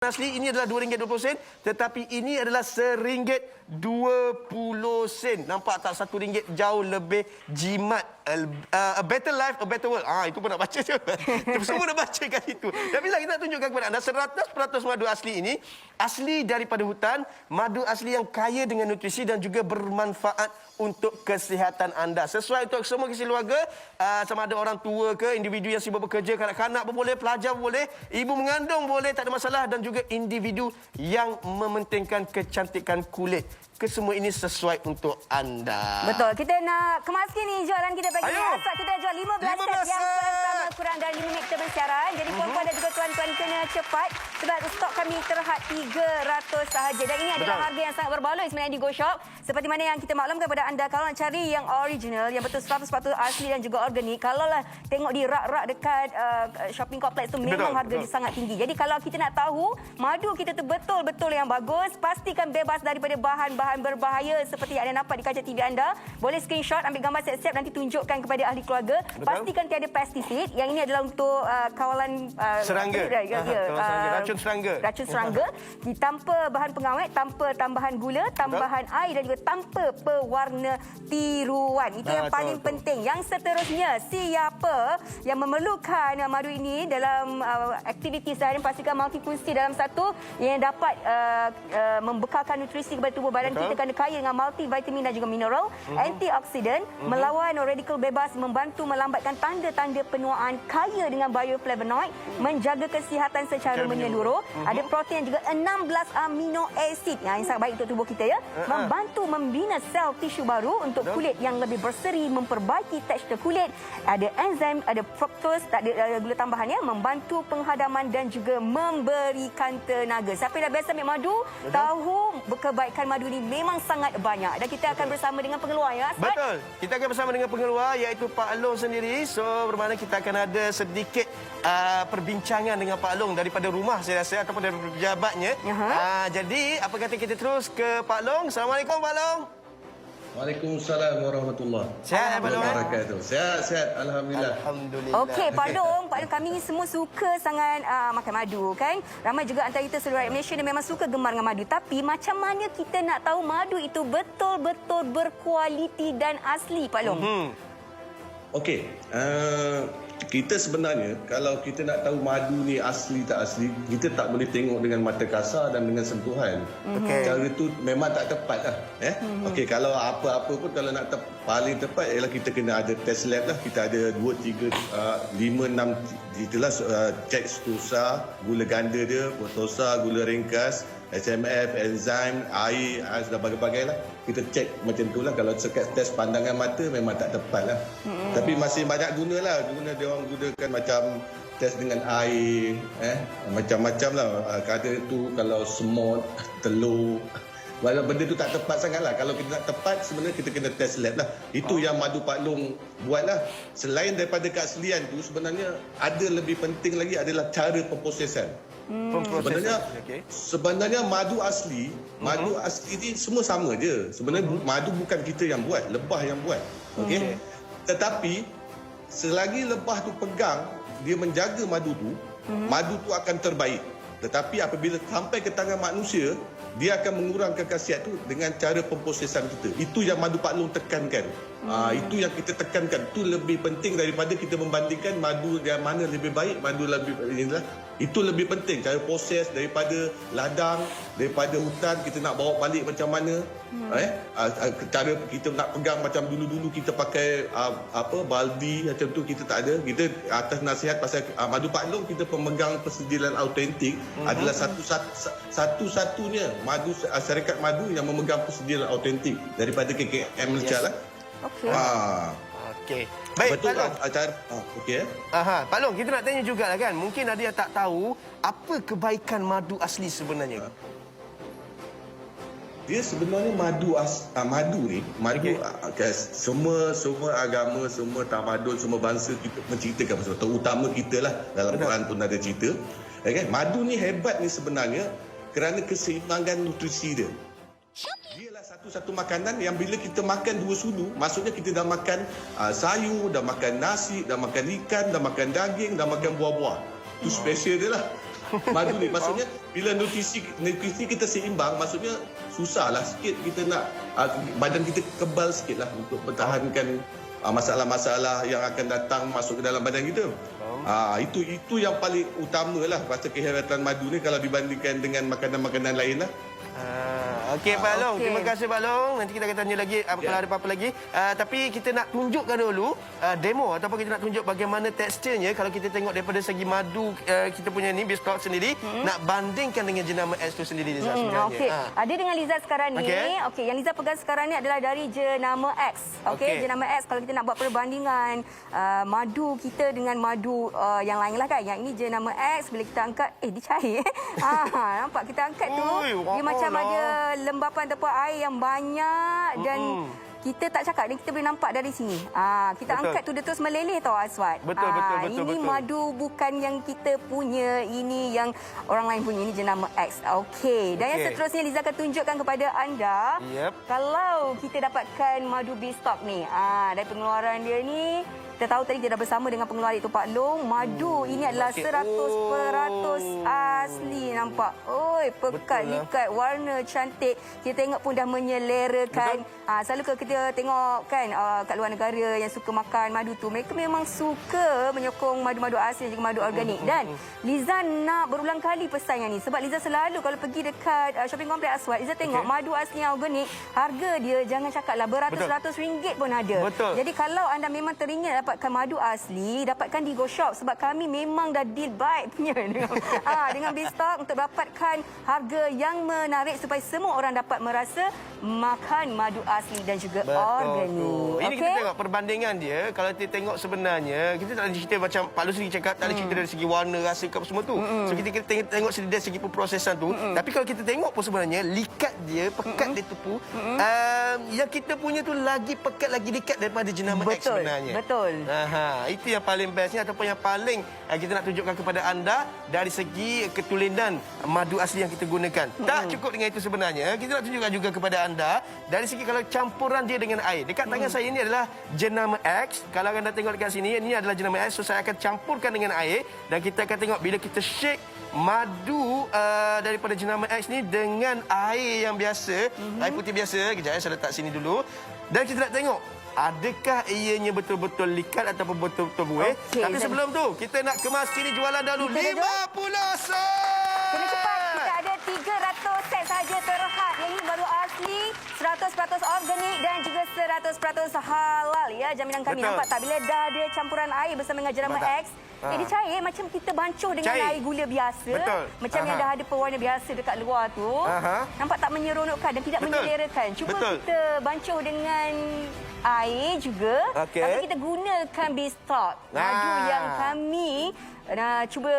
Asli ini adalah RM2.20, tetapi ini adalah RM1.20. Nampak tak, RM1 jauh lebih jimat. A better life, a better world. Itu pun nak baca je. Semua nak baca kat situ. Tapi lagi nak tunjukkan kepada anda 100% madu asli ini asli daripada hutan, madu asli yang kaya dengan nutrisi dan juga bermanfaat untuk kesihatan anda. Sesuai untuk semua keluarga, sama ada orang tua ke, individu yang sibuk bekerja, kanak-kanak pun boleh, pelajar pun boleh, ibu mengandung boleh, tak ada masalah, dan juga individu yang mementingkan kecantikan kulit. Kesemua ini sesuai untuk anda. Betul. Kita nak kemas ni jualan kita pagi ni. Asal kita jual 15 set yang sama kurang dari 5 minit kita bersiaran. Jadi puan-puan dan juga tuan-tuan kena cepat sebab stok kami terhad 300 sahaja. Dan ini adalah harga yang sangat berbaloi sebenarnya di Go Shop. Seperti mana yang kita maklumkan kepada anda, kalau nak cari yang original, yang betul 100% asli dan juga organik, kalaulah tengok di rak-rak dekat shopping complex tu memang harga dia sangat tinggi. Jadi kalau kita nak tahu madu kita tu betul-betul yang bagus, pastikan bebas daripada bahan-bahan berbahaya seperti yang anda nampak di kaca TV anda. Boleh screenshot, ambil gambar siap-siap, nanti tunjukkan kepada ahli keluarga. Betul. Pastikan tiada pesticid. Yang ini adalah untuk kawalan serangga. Racun serangga. Racun serangga. Tanpa bahan pengawet, tanpa tambahan gula, tambahan air dan juga tanpa pewarna tiruan. Itu yang paling penting. Yang seterusnya, siapa yang memerlukan madu ini dalam aktiviti seharian, pastikan multifungsi dalam satu yang dapat membekalkan nutrisi kepada tubuh badan kita, kerana kaya dengan multivitamin dan juga mineral, antioksidan, melawan radikal bebas, membantu melambatkan tanda-tanda penuaan, kaya dengan bioflavonoid, menjaga kesihatan secara menyeluruh, ada protein juga 16 amino acid yang sangat baik untuk tubuh kita ya, membantu membina sel tisu baru untuk kulit yang lebih berseri, memperbaiki tekstur kulit, ada enzim, ada fructose, tak ada gula tambahan ya, membantu penghadaman dan juga memberikan tenaga. Siapa yang dah biasa ambil madu, tahu kebaikan madu ni memang sangat banyak. Dan kita akan bersama dengan pengeluar ya, Asad? Betul. Kita akan bersama dengan pengeluar iaitu Pak Long sendiri. So bermakna kita akan ada sedikit perbincangan dengan Pak Long daripada rumah saya rasa, ataupun daripada pejabatnya. Jadi apa kata kita terus ke Pak Long. Assalamualaikum Pak Long. Waalaikumsalam warahmatullahi wabarakatuh. Sihat, alhamdulillah. Alhamdulillah. Okey, Pak Long, kami ni semua suka sangat makan madu kan. Ramai juga antara kita seluruh rakyat Malaysia ni memang suka gemar dengan madu. Tapi macam mana kita nak tahu madu itu betul-betul berkualiti dan asli, Pak Long? Okey, kita sebenarnya kalau kita nak tahu madu ni asli tak asli, kita tak boleh tengok dengan mata kasar dan dengan sentuhan. Cara tu memang tak tepat lah. Okey, kalau apa-apa pun kalau nak paling tepat ialah kita kena ada test lab lah. Kita ada 2, 3, 5, 6 itulah cek stosa, gula ganda dia, potosa, gula ringkas, SMF, enzim, air dan bagai-bagai lah. Kita cek macam tu lah. Kalau sekat test pandangan mata memang tak tepat lah. Tapi masih banyak guna lah. Dia orang gunakan macam test dengan air, macam-macam lah. Kadang tu kalau semut, telur, benda tu tak tepat sangat lah. Kalau kita nak tepat, sebenarnya kita kena test lab lah. Itu yang Madu Pak Long buat lah. Selain daripada keaslian tu, sebenarnya ada lebih penting lagi adalah cara pemprosesan. Sebenarnya madu asli ni semua sama je. Sebenarnya madu bukan kita yang buat, lebah yang buat. Okey. Tetapi selagi lebah tu pegang, dia menjaga madu tu akan terbaik. Tetapi apabila sampai ke tangan manusia, dia akan mengurangkan khasiat tu dengan cara pemprosesan kita. Itu yang Madu Pak Long tekankan. Itu yang kita tekankan. Itu lebih penting daripada kita membandingkan madu yang mana lebih baik, madu lebih inilah. Itu lebih penting. Cara proses daripada ladang, daripada hutan, kita nak bawa balik macam mana. Cara kita nak pegang macam dulu-dulu kita pakai baldi macam tu, kita tak ada. Kita atas nasihat pasal Madu Pak Long, kita pemegang persediaan autentik adalah satu-satunya madu syarikat madu yang memegang persediaan autentik daripada KKM Malaysia lah. Okey. Okey. Baik, betul Pak Long. Okey. Pak Long, kita nak tanya jugalah kan. Mungkin ada yang tak tahu apa kebaikan madu asli sebenarnya. Dia sebenarnya madu ni, semua agama, semua tamadun, semua bangsa kita menceritakan pasal, terutama kita lah, dalam Quran pun ada cerita. Okay? Madu ni hebat ni sebenarnya kerana keseimbangan nutrisi dia. Dialah satu-satu makanan yang bila kita makan 2 sudu, maksudnya kita dah makan sayur, dah makan nasi, dah makan ikan, dah makan daging, dah makan buah-buah. Itu special dia lah. madu ni. Maksudnya bila nutrisi kita seimbang, maksudnya susahlah sikit kita nak badan kita kebal sikitlah untuk pertahankan masalah-masalah yang akan datang masuk ke dalam badan kita. Itu yang paling utamalah rasa kehangatan madu ni kalau dibandingkan dengan makanan-makanan lain lah. Okey Pak Long, terima kasih Pak Long. Nanti kita akan tanya lagi kalau ada apa-apa lagi. Tapi kita nak tunjukkan dulu demo ataupun kita nak tunjuk bagaimana teksturnya kalau kita tengok daripada segi madu kita punya ni Beef Talk sendiri nak bandingkan dengan jenama X tu sendiri Liza sebenarnya. Okey. Ada dengan Liza sekarang ni. Okey, yang Liza pegang sekarang ni adalah dari jenama X. Okey, jenama X kalau kita nak buat perbandingan madu kita dengan madu yang lain lah kan. Yang ini jenama X bila kita angkat dia cair. Nampak kita angkat tu dia macam ada lembapan ataupun air yang banyak dan kita tak cakap dan kita boleh nampak dari sini. Kita angkat tu dia terus meleleh tau Aswad. Betul. Ini madu bukan yang kita punya, ini yang orang lain punya. Ini jenama X. Okey. Dan yang seterusnya Liza akan tunjukkan kepada anda kalau kita dapatkan madu Beef Talk ni. Dari pengeluaran dia ni kita tahu tadi dia dah bersama dengan pengeluar itu Pak Long. Madu ini adalah 100% asli. Nampak? Oi, pekat, likat, warna cantik. Kita tengok pun dah menyelerakan. Selalu kalau kita tengok kan kat luar negara yang suka makan madu tu, mereka memang suka menyokong madu-madu asli dan juga madu organik. Dan Liza nak berulang kali pesan yang ni. Sebab Liza selalu kalau pergi dekat shopping kompleks Aswad, Liza tengok madu asli yang organik, harga dia jangan cakaplah beratus-ratus ringgit pun ada. Jadi kalau anda memang teringin dapatkan madu asli, dapatkan di Go Shop sebab kami memang dah deal baik punya dengan Beef Talk untuk dapatkan harga yang menarik supaya semua orang dapat merasa makan madu asli dan juga organik. Ini kita tengok perbandingan dia. Kalau kita tengok sebenarnya kita tak ada cerita macam Pak Lusri cakap, tak ada cerita dari segi warna, rasa apa semua tu. So kita tengok dari segi prosesan tu. Tapi kalau kita tengok pun sebenarnya likat dia, pekat dia tu pun yang kita punya tu lagi pekat, lagi likat daripada jenama X sebenarnya. Betul. Itu yang paling bestnya ataupun yang paling kita nak tunjukkan kepada anda dari segi ketulinan madu asli yang kita gunakan. Tak cukup dengan itu sebenarnya. Kita nak tunjukkan juga kepada anda dari segi kalau campuran dia dengan air. Dekat tangan saya ini adalah jenama X. Kalau anda tengok dekat sini, ini adalah jenama X. So saya akan campurkan dengan air dan kita akan tengok bila kita shake madu daripada jenama X ni dengan air yang biasa, air putih biasa. Kejap saya letak sini dulu. Dan kita nak tengok adakah ianya betul-betul likat ataupun betul-betul buih. Tapi sebelum tu, kita nak kemas kini jualan dahulu 50 set. Kena cepat. Kita ada 300 set saja terhad. Yang ini baru asli, 100% organik dan juga 100% halal. Ya, jaminan kami. Nampak tak? Bila dah ada campuran air bersama dengan jenama X, dia cair macam kita bancuh dengan air gula biasa. Macam yang dah ada pewarna biasa dekat luar tu. Nampak tak menyeronokkan dan tidak menyelerakan. Cuba kita bancuh dengan air juga. Tapi kita gunakan Beef Talk. Madu yang kami cuba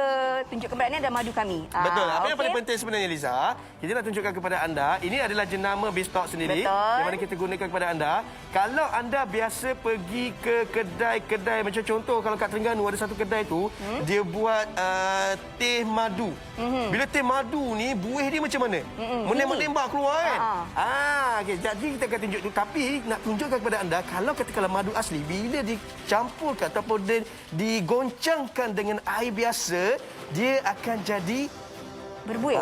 tunjuk kepada anda adalah madu kami. Betul. Apa yang paling penting sebenarnya Liza, kita nak tunjukkan kepada anda, ini adalah jenama Beef Talk sendiri yang mana kita gunakan kepada anda. Kalau anda biasa pergi ke kedai-kedai, macam contoh kalau kat Terengganu ada satu kedai tu, dia buat teh madu. Bila teh madu ni, buih dia macam mana? Menembak-nembak keluar kan? Jadi kita akan tunjuk tu. Tapi nak tunjukkan kepada anda, kalau katakanlah madu asli, bila dicampurkan ataupun digoncangkan dengan air biasa, dia akan jadi berbuih.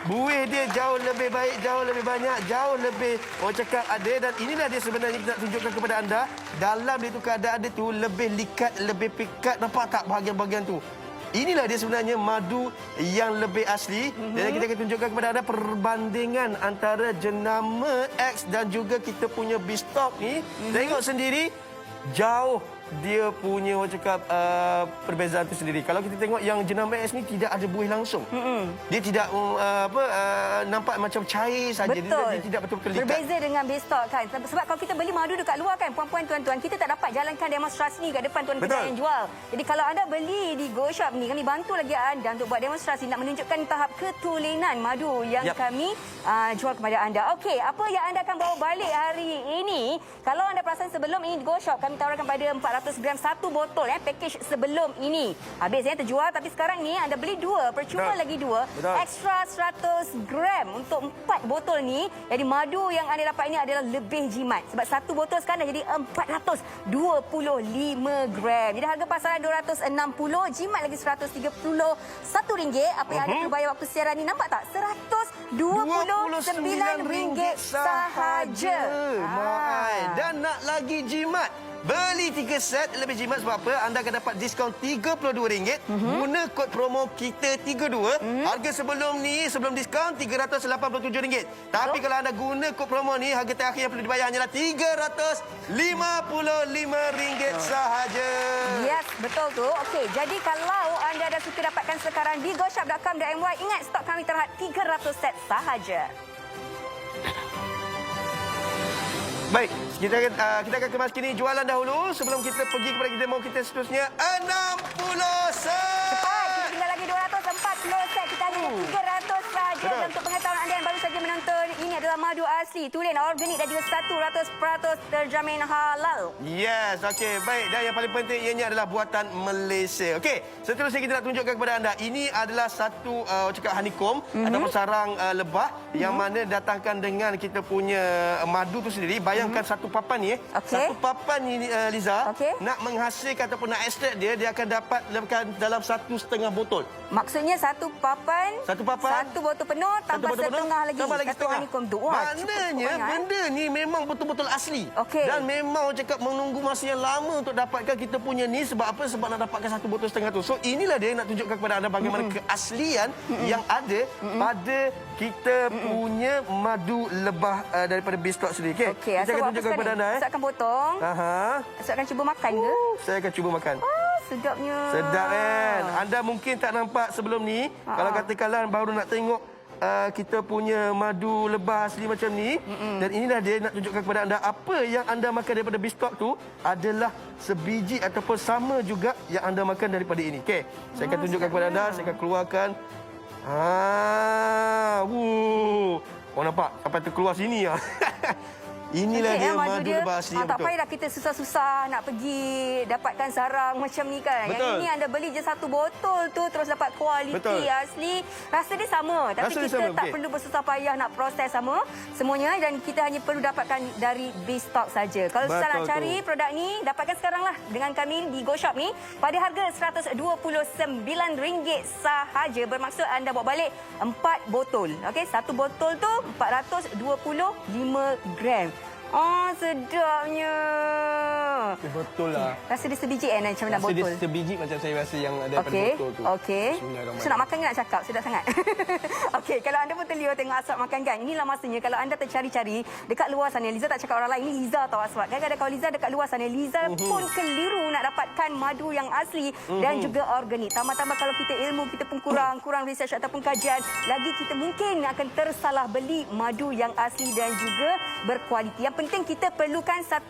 Buih dia jauh lebih baik, jauh lebih banyak, jauh lebih orang cakap ada. Dan inilah dia sebenarnya kita nak tunjukkan kepada anda. Dalam dia tu keadaan dia tu lebih likat, lebih pekat. Nampak tak bahagian-bahagian tu? Inilah dia sebenarnya madu yang lebih asli. Dan kita akan tunjukkan kepada anda perbandingan antara jenama X dan juga kita punya Beef Talk ni. Tengok sendiri, jauh dia punya orang cakap perbezaan itu sendiri. Kalau kita tengok yang jenama X ni tidak ada buih langsung. Dia tidak nampak macam cair saja. Dia tidak betul-betul likat. Berbeza dengan Beef Talk kan. Sebab kalau kita beli madu dekat luar kan, puan-puan, tuan-tuan, kita tak dapat jalankan demonstrasi ni kat depan tuan kedai yang jual. Jadi kalau anda beli di Go Shop ni, kami bantu lagi anda untuk buat demonstrasi nak menunjukkan tahap ketulinan madu yang kami jual kepada anda. Okey, apa yang anda akan bawa balik hari ini? Kalau anda perasan sebelum ini di Go Shop, kami tawarkan pada 400 gram satu botol package sebelum ini. Habis terjual, tapi sekarang ni anda beli 2, percuma Betul. lagi 2. Betul. Extra 100 gram untuk 4 botol ni. Jadi madu yang anda dapat ini adalah lebih jimat. Sebab satu botol sekarang dah jadi 425 gram. Jadi harga pasaran 260, jimat lagi RM131. Apa yang anda perlu bayar waktu siaran ni, nampak tak? RM129 sahaja. Mahal. Dan nak lagi jimat. Beli 3 set lebih jimat sebab apa? Anda akan dapat diskaun RM32. Guna kod promo kita 32. Harga sebelum diskaun RM387. Tapi kalau anda guna kod promo ni, harga terakhir yang perlu dibayar hanyalah RM355 sahaja. Yes, betul tu. Okey, jadi kalau anda dah suka dapatkan sekarang di goshop.com.my, ingat stok kami terhad 300 set sahaja. Baik, kita akan kemas kini jualan dahulu sebelum kita pergi kepada demo kita seterusnya. 60 set. Cepat, kita tinggal lagi 240 set. Kita hanya 300 saja. Betul. Dan untuk pengetahuan anda yang baru saja menonton, ini adalah madu asli, tulen organik dan juga 100% terjamin halal. Yes, okey. Baik, dan yang paling penting ianya adalah buatan Malaysia. Okey, seterusnya kita nak tunjukkan kepada anda. Ini adalah satu honeycomb ataupun sarang lebah yang mana datangkan dengan kita punya madu tu sendiri. Bayangkan satu papan ni, Okey. satu papan ni Liza, Okey. nak menghasilkan ataupun nak ekstrak dia akan dapat dalam 1,5 botol. Maksudnya satu papan, Satu papan, satu botol penuh, tambah botol penuh, setengah lagi. tambah lagi Satu setengah. honeycomb tu. Wah, Maknanya benda ni memang betul-betul asli. Okey. Dan memang orang cakap menunggu masa yang lama untuk dapatkan kita punya ni. Sebab apa? Sebab nak dapatkan 1 botol setengah tu. So inilah dia yang nak tunjukkan kepada anda bagaimana keaslian yang ada pada kita punya madu lebah daripada Bistok sendiri. Okey. Okey, Kita akan tunjukkan kepada anda. Ustaz akan potong. Aha. Ustaz akan cuba makan ke? Saya akan cuba makan. Sedapnya. Sedap kan? Anda mungkin tak nampak sebelum ni. Kalau katakanlah baru nak tengok kita punya madu lebah asli macam ni. Dan inilah dia nak tunjukkan kepada anda apa yang anda makan daripada Bistok tu adalah sebiji ataupun sama juga yang anda makan daripada ini. Okey, saya akan tunjukkan kepada anda. Saya akan keluarkan. Orang nampak sampai terkeluar sini lah. Inilah dia madu lebah asli yang tak betul. payah kita susah-susah nak pergi dapatkan sarang macam ni kan. Betul. Yang ini anda beli je satu botol tu terus dapat kualiti Betul. asli. Rasa dia sama. Tapi Rasa dia kita sama, tak okey. perlu bersusah payah nak proses sama semuanya dan kita hanya perlu dapatkan dari Bistok saja. Kalau susah nak Betul cari tu. produk ni, dapatkan sekarang lah dengan kami di GoShop ni pada harga RM129 sahaja. Bermaksud anda bawa balik 4 botol. Okey, satu botol tu 425 gram. Oh, sedapnya. Betul lah. Rasa dia sebiji macam nak Rasa dia botol. sebiji macam saya rasa yang daripada Okey. botol tu. Okey. Bismillahirrahmanirrahim. So nak makan ke nak cakap? Sedap sangat. Okey, kalau anda pun terliur tengok Aswad makan kan. Inilah masanya kalau anda tercari-cari dekat luar sana. Liza tak cakap orang lain. Ini Liza atau Aswad. Kadang-kadang kalau Liza dekat luar sana, Liza pun keliru nak dapatkan madu yang asli dan juga organik. Tambah-tambah kalau kita ilmu kita pun kurang research ataupun kajian, lagi kita mungkin akan tersalah beli madu yang asli dan juga berkualiti. Yang penting kita perlukan 1%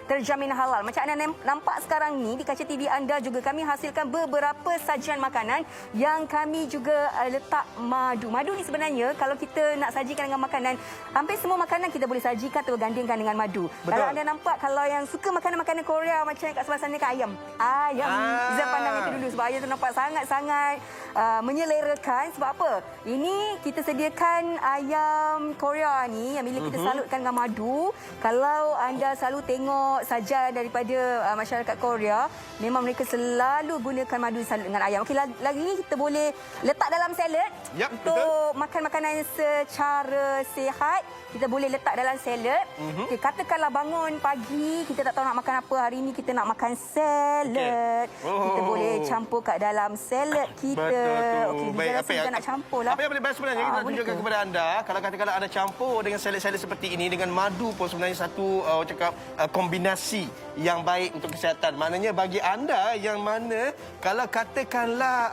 terjamin halal. Macam anda nampak sekarang ni di kaca TV anda juga kami hasilkan beberapa sajian makanan yang kami juga letak madu. Madu ni sebenarnya kalau kita nak sajikan dengan makanan, hampir semua makanan kita boleh sajikan atau gandingkan dengan madu. Betul. Kalau anda nampak kalau yang suka makanan-makanan Korea macam kat sebelah sana kan ayam. Zat pandang itu dulu sebab ayam tu nampak sangat-sangat menyelerakan. Sebab apa? Ini kita sediakan ayam Korea ni yang bila kita salutkan dengan madu. Kalau anda selalu tengok saja daripada masyarakat Korea, memang mereka selalu gunakan madu salut dengan ayam. Okey, lagi ni kita boleh letak dalam salad. Yap, untuk makan makanan secara sihat. Kita boleh letak dalam salad. Okay, katakanlah bangun pagi, kita tak tahu nak makan apa. Hari ini kita nak makan salad. Kita boleh campur kat dalam salad kita. Betul tu. Okey, Baik, rasa kita nak campur lah. Apa yang paling best sebenarnya kita nak boleh tunjukkan ke? kepada anda, kalau katakanlah anda campur dengan salad-salad seperti ini dengan madu pun sebenarnya satu kombinasi yang baik untuk kesihatan. Maknanya bagi anda yang mana kalau katakanlah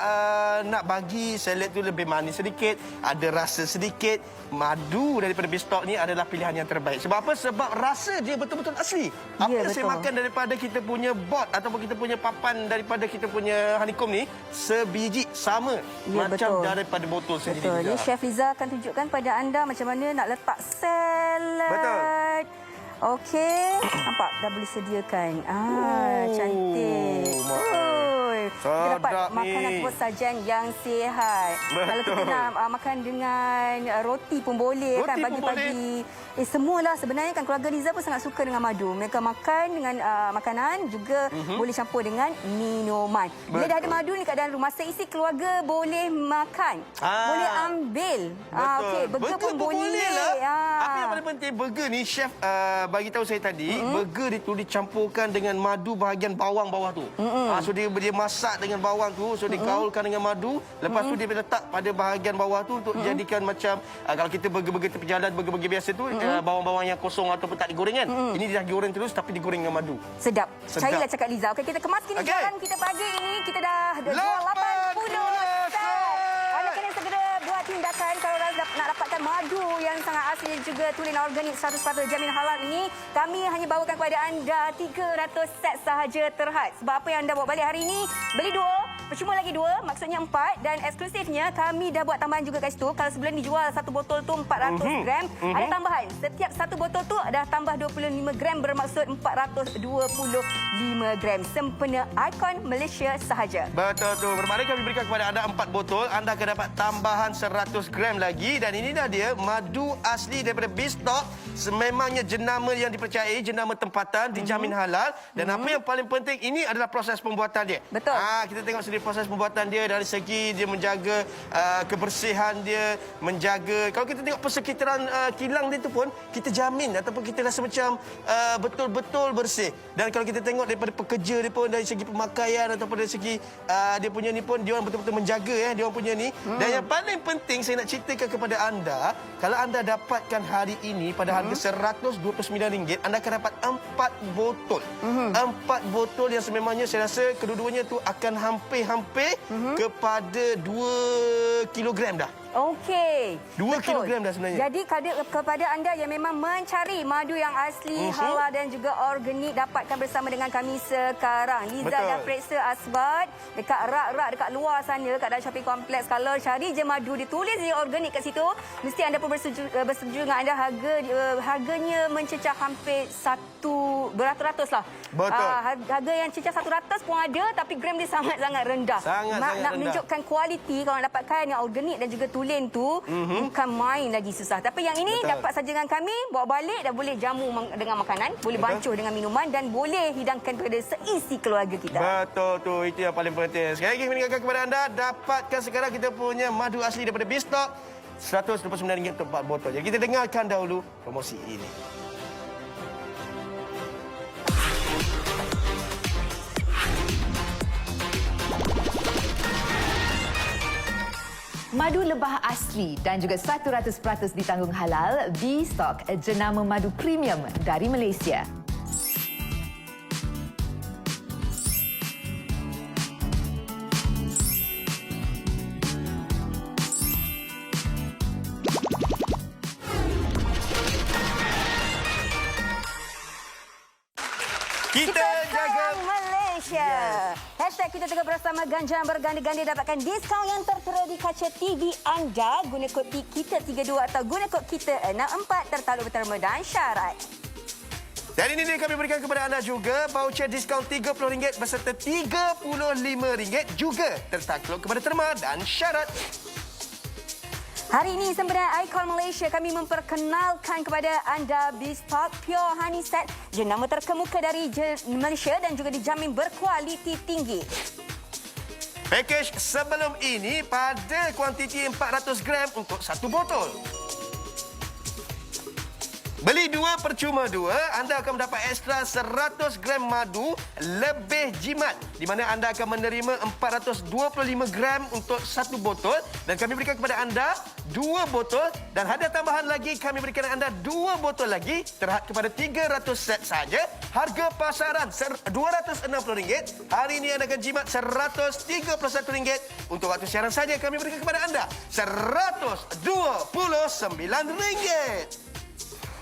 nak bagi salad tu lebih manis sedikit, ada rasa sedikit, madu daripada Bistok ni adalah pilihan yang terbaik. Sebab apa? Sebab rasa dia betul-betul asli. Apa Ya, yang saya betul. makan daripada kita punya board ataupun kita punya papan daripada kita punya honeycomb ni sebiji sama Ya, macam betul. daripada botol sendiri. Betul. juga. Ni Chef Liza akan tunjukkan pada anda macam mana nak letak salad. Betul. Okey. Nampak dah boleh sediakan. Cantik. Kita dapat Sedap makanan ni. sajian yang sihat. Kalau kita nak makan dengan roti pun boleh kan Roti pun pagi-pagi. Semualah sebenarnya kan keluarga Liza pun sangat suka dengan madu. Mereka makan dengan makanan juga boleh campur dengan minuman. Bila dah ada madu ni kat dalam rumah, seisi keluarga boleh makan. Boleh ambil. Okey, burger pun boleh. lah. Apa yang paling penting, burger ni chef bagi tahu saya tadi, burger itu dicampurkan dengan madu bahagian bawang bawah tu. So dia masak dengan bawang tu, so digaulkan dengan madu, lepas tu dia letak pada bahagian bawah tu untuk jadikan macam kalau kita burger-burger tepi jalan, burger-burger biasa tu bawang-bawang yang kosong ataupun tak digoreng kan. Ini dia dah goreng terus tapi digoreng dengan madu. Sedap. Cairlah cakap Liza. Okey, kita kemas kini jalan kita pagi ini. Kita dah jual 80 set. Anda kena segera buat tindakan kalau nak dapatkan madu yang sangat asli dan juga tulen organik 100% jamin halal ini. Kami hanya bawakan kepada anda 300 set sahaja terhad. Sebab apa yang anda bawa balik hari ini, beli 2, percuma lagi 2, maksudnya 4. Dan eksklusifnya kami dah buat tambahan juga kat situ. Kalau sebelum dijual satu botol tu 400 gram, ada tambahan. Setiap satu botol tu dah tambah 25 gram bermaksud 425 gram. Sempena Icon Malaysia sahaja. Betul tu. Bermakna kami berikan kepada anda 4 botol. Anda akan dapat tambahan 100 gram lagi. Dan ini dah dia madu asli daripada Beestalk. Sememangnya jenama yang dipercayai, jenama tempatan, dijamin halal. Dan apa yang paling penting, ini adalah proses pembuatan dia. Betul. Kita tengok sendiri proses pembuatan dia dari segi dia menjaga kebersihan dia, menjaga. Kalau kita tengok persekitaran kilang dia tu pun, kita jamin ataupun kita rasa macam betul-betul bersih. Dan kalau kita tengok daripada pekerja dia pun, dari segi pemakaian ataupun dari segi dia punya ni pun, dia orang betul-betul menjaga dia orang punya ni. Dan yang paling penting saya nak ceritakan kepada anda, kalau anda dapatkan hari ini pada harga RM129, anda akan dapat 4 botol. 4 botol yang sememangnya saya rasa kedua-duanya tu akan hampir-hampir kepada 2 kilogram dah. Okey. 2 kilogram dah sebenarnya. Jadi kepada anda yang memang mencari madu yang asli, halal dan juga organik, dapatkan bersama dengan kami sekarang. Liza dah periksa asbat dekat rak-rak dekat luar sana, dekat dalam shopping kompleks. Kalau cari je madu, ditulis je organik kat situ, mesti anda pun bersetuju dengan anda. Harganya mencecah hampir beratus-ratus lah. Betul. Harga yang cecah 100 pun ada, tapi gram dia sangat-sangat rendah. Sangat-sangat Nak rendah. menunjukkan kualiti, kalau nak dapatkan yang organik dan juga tulen tu, bukan main lagi susah. Tapi yang ini dapat saja dengan kami, bawa balik dah boleh jamu dengan makanan, boleh bancuh dengan minuman dan boleh hidangkan kepada seisi keluarga kita. Betul tu, itu yang paling penting. Sekali lagi kami ingatkan kepada anda, dapatkan sekarang kita punya madu asli daripada Beestalk, RM129 untuk 4 botol. Jadi kita dengarkan dahulu promosi ini. Madu lebah asli dan juga 100% ditanggung halal, Beestalk, jenama madu premium dari Malaysia. Kita jaga Malaysia. Hashtag kita tengah bersama Ganjang berganda-ganda, dapatkan diskaun yang tertera di kaca TV anda. Guna kod KITA32 atau guna kod KITA64, tertakluk berterma dan syarat. Dan ini dia kami berikan kepada anda juga voucher diskaun RM30 beserta RM35 juga tertakluk kepada terma dan syarat. Hari ini sempena Icon Malaysia, kami memperkenalkan kepada anda Beestalk Pure Honey Set, jenama terkemuka dari Malaysia dan juga dijamin berkualiti tinggi. Pakej sebelum ini pada kuantiti 400 gram untuk 1 botol. Beli 2 percuma 2, anda akan mendapat ekstra 100 gram madu lebih jimat, di mana anda akan menerima 425 gram untuk 1 botol, dan kami berikan kepada anda 2 botol, dan hadiah tambahan lagi kami berikan anda 2 botol lagi terhad kepada 300 set saja. Harga pasaran RM260. Hari ini anda akan jimat RM131. Untuk waktu siaran saja kami berikan kepada anda RM129.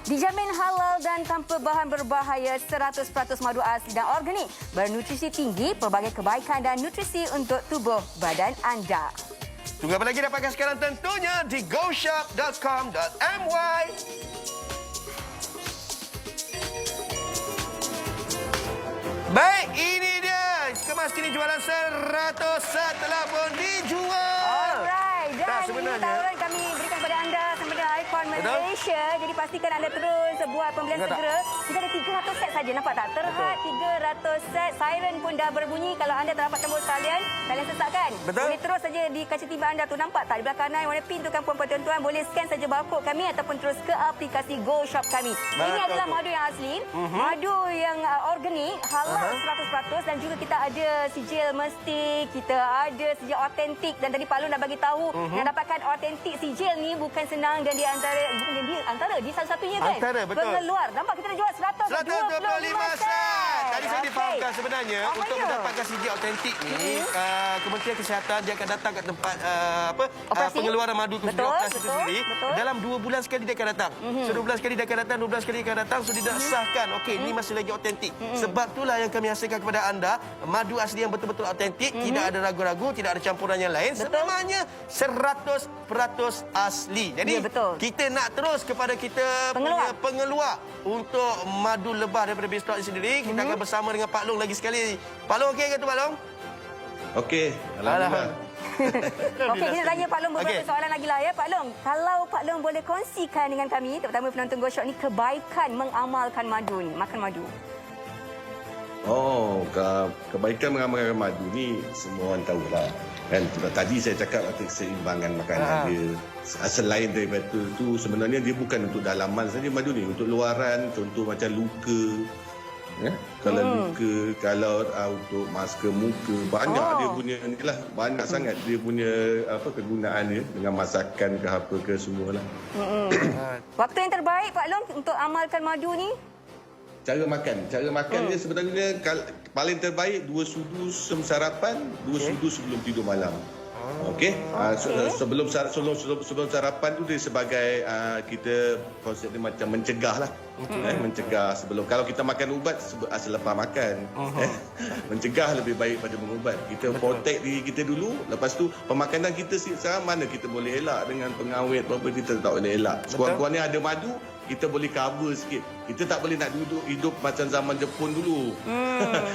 Dijamin halal dan tanpa bahan berbahaya, 100% madu asli dan organik, bernutrisi tinggi, pelbagai kebaikan dan nutrisi untuk tubuh badan anda. Tunggu apa lagi, dapatkan sekarang tentunya di goshop.com.my. Baik, ini dia. Kemas kini jualan 100 set telah pun dijual. Alright. Dan Tak, ini sebenarnya- tawaran kami berikan kepada anda sempena Icon Malaysia. Jadi pastikan anda terus buat pembelian Betul tak? segera. Kita ada 300 set saja. Nampak tak? Terhad 300 set. Siren pun dah berbunyi. Kalau anda tak dapat tembus kalian sesatkan. Betul. Boleh terus saja di kaca tiba anda tu. Nampak tak? Di belah kanan warna pink tu kan puan-puan tuan-tuan. Boleh scan saja barcode kami ataupun terus ke aplikasi Go Shop kami. Ini Betul adalah tu. madu yang asli. Madu yang organik, halal 100%. Dan juga kita ada sijil mesti. Kita ada sijil otentik. Dan tadi Pak Long dah bagi tahu nak dapatkan otentik sijil ni bukan senang. Dan di antara di salah-satunya kan. Antara, betul. Pengeluar. Nampak kita dah jual 125 set. Tadi saya Okey. difahamkan sebenarnya Apanya? untuk mendapatkan sijil autentik ni, Kementerian Kesihatan dia akan datang ke tempat Operasi? pengeluaran madu tu Betul, sendiri, operasi tu betul, sendiri. betul. Dalam 2 bulan sekali dia akan datang. So 2 bulan sekali dia akan datang, 12 kali dia akan datang. So dia dah sahkan, okey, ni masih lagi autentik. Sebab itulah yang kami hasilkan kepada anda madu asli yang betul-betul autentik, tidak ada ragu-ragu, tidak ada campuran yang lain. Betul. Sebenarnya 100% asli. Jadi Ya, betul. kita nak terus kepada kita Pengeluar. punya pengeluar untuk madu lebah daripada Bistok ini sendiri. Kita akan bersama dengan Pak Long lagi sekali. Pak Long okey ke tu Pak Long? Okey, alhamdulillah. Okey, kita tanya Pak Long beberapa Okey. soalan lagi lah ya. Pak Long, kalau Pak Long boleh kongsikan dengan kami, terutama penonton Go Shop ni, kebaikan mengamalkan madu ni, makan madu. Oh, kebaikan mengamalkan madu ni semua orang tahulah. Kan tadi saya cakap keseimbangan makanan dia. Selain daripada itu sebenarnya dia bukan untuk dalaman saja madu ni, untuk luaran, contoh macam luka. Ya? Kalau luka, kalau untuk masker muka, banyak dia punya inilah, banyak sangat dia punya kegunaan dia dengan masakan ke apa ke semualah. Waktu yang terbaik Pak Long untuk amalkan madu ni? Cara makan dia sebenarnya paling terbaik 2 sudu sarapan, 2 sudu sebelum tidur malam. Okey. Sebelum sarapan tu dia sebagai kita konsep dia macam mencegah lah. Mencegah sebelum, kalau kita makan ubat selepas makan. Mencegah lebih baik pada mengubat. Kita protect diri kita dulu, lepas tu pemakanan kita sekarang mana kita boleh elak dengan pengawet apa kita tak boleh elak. Sekurang-kurangnya ada madu, kita boleh cover sikit. Kita tak boleh nak duduk hidup macam zaman Jepun dulu.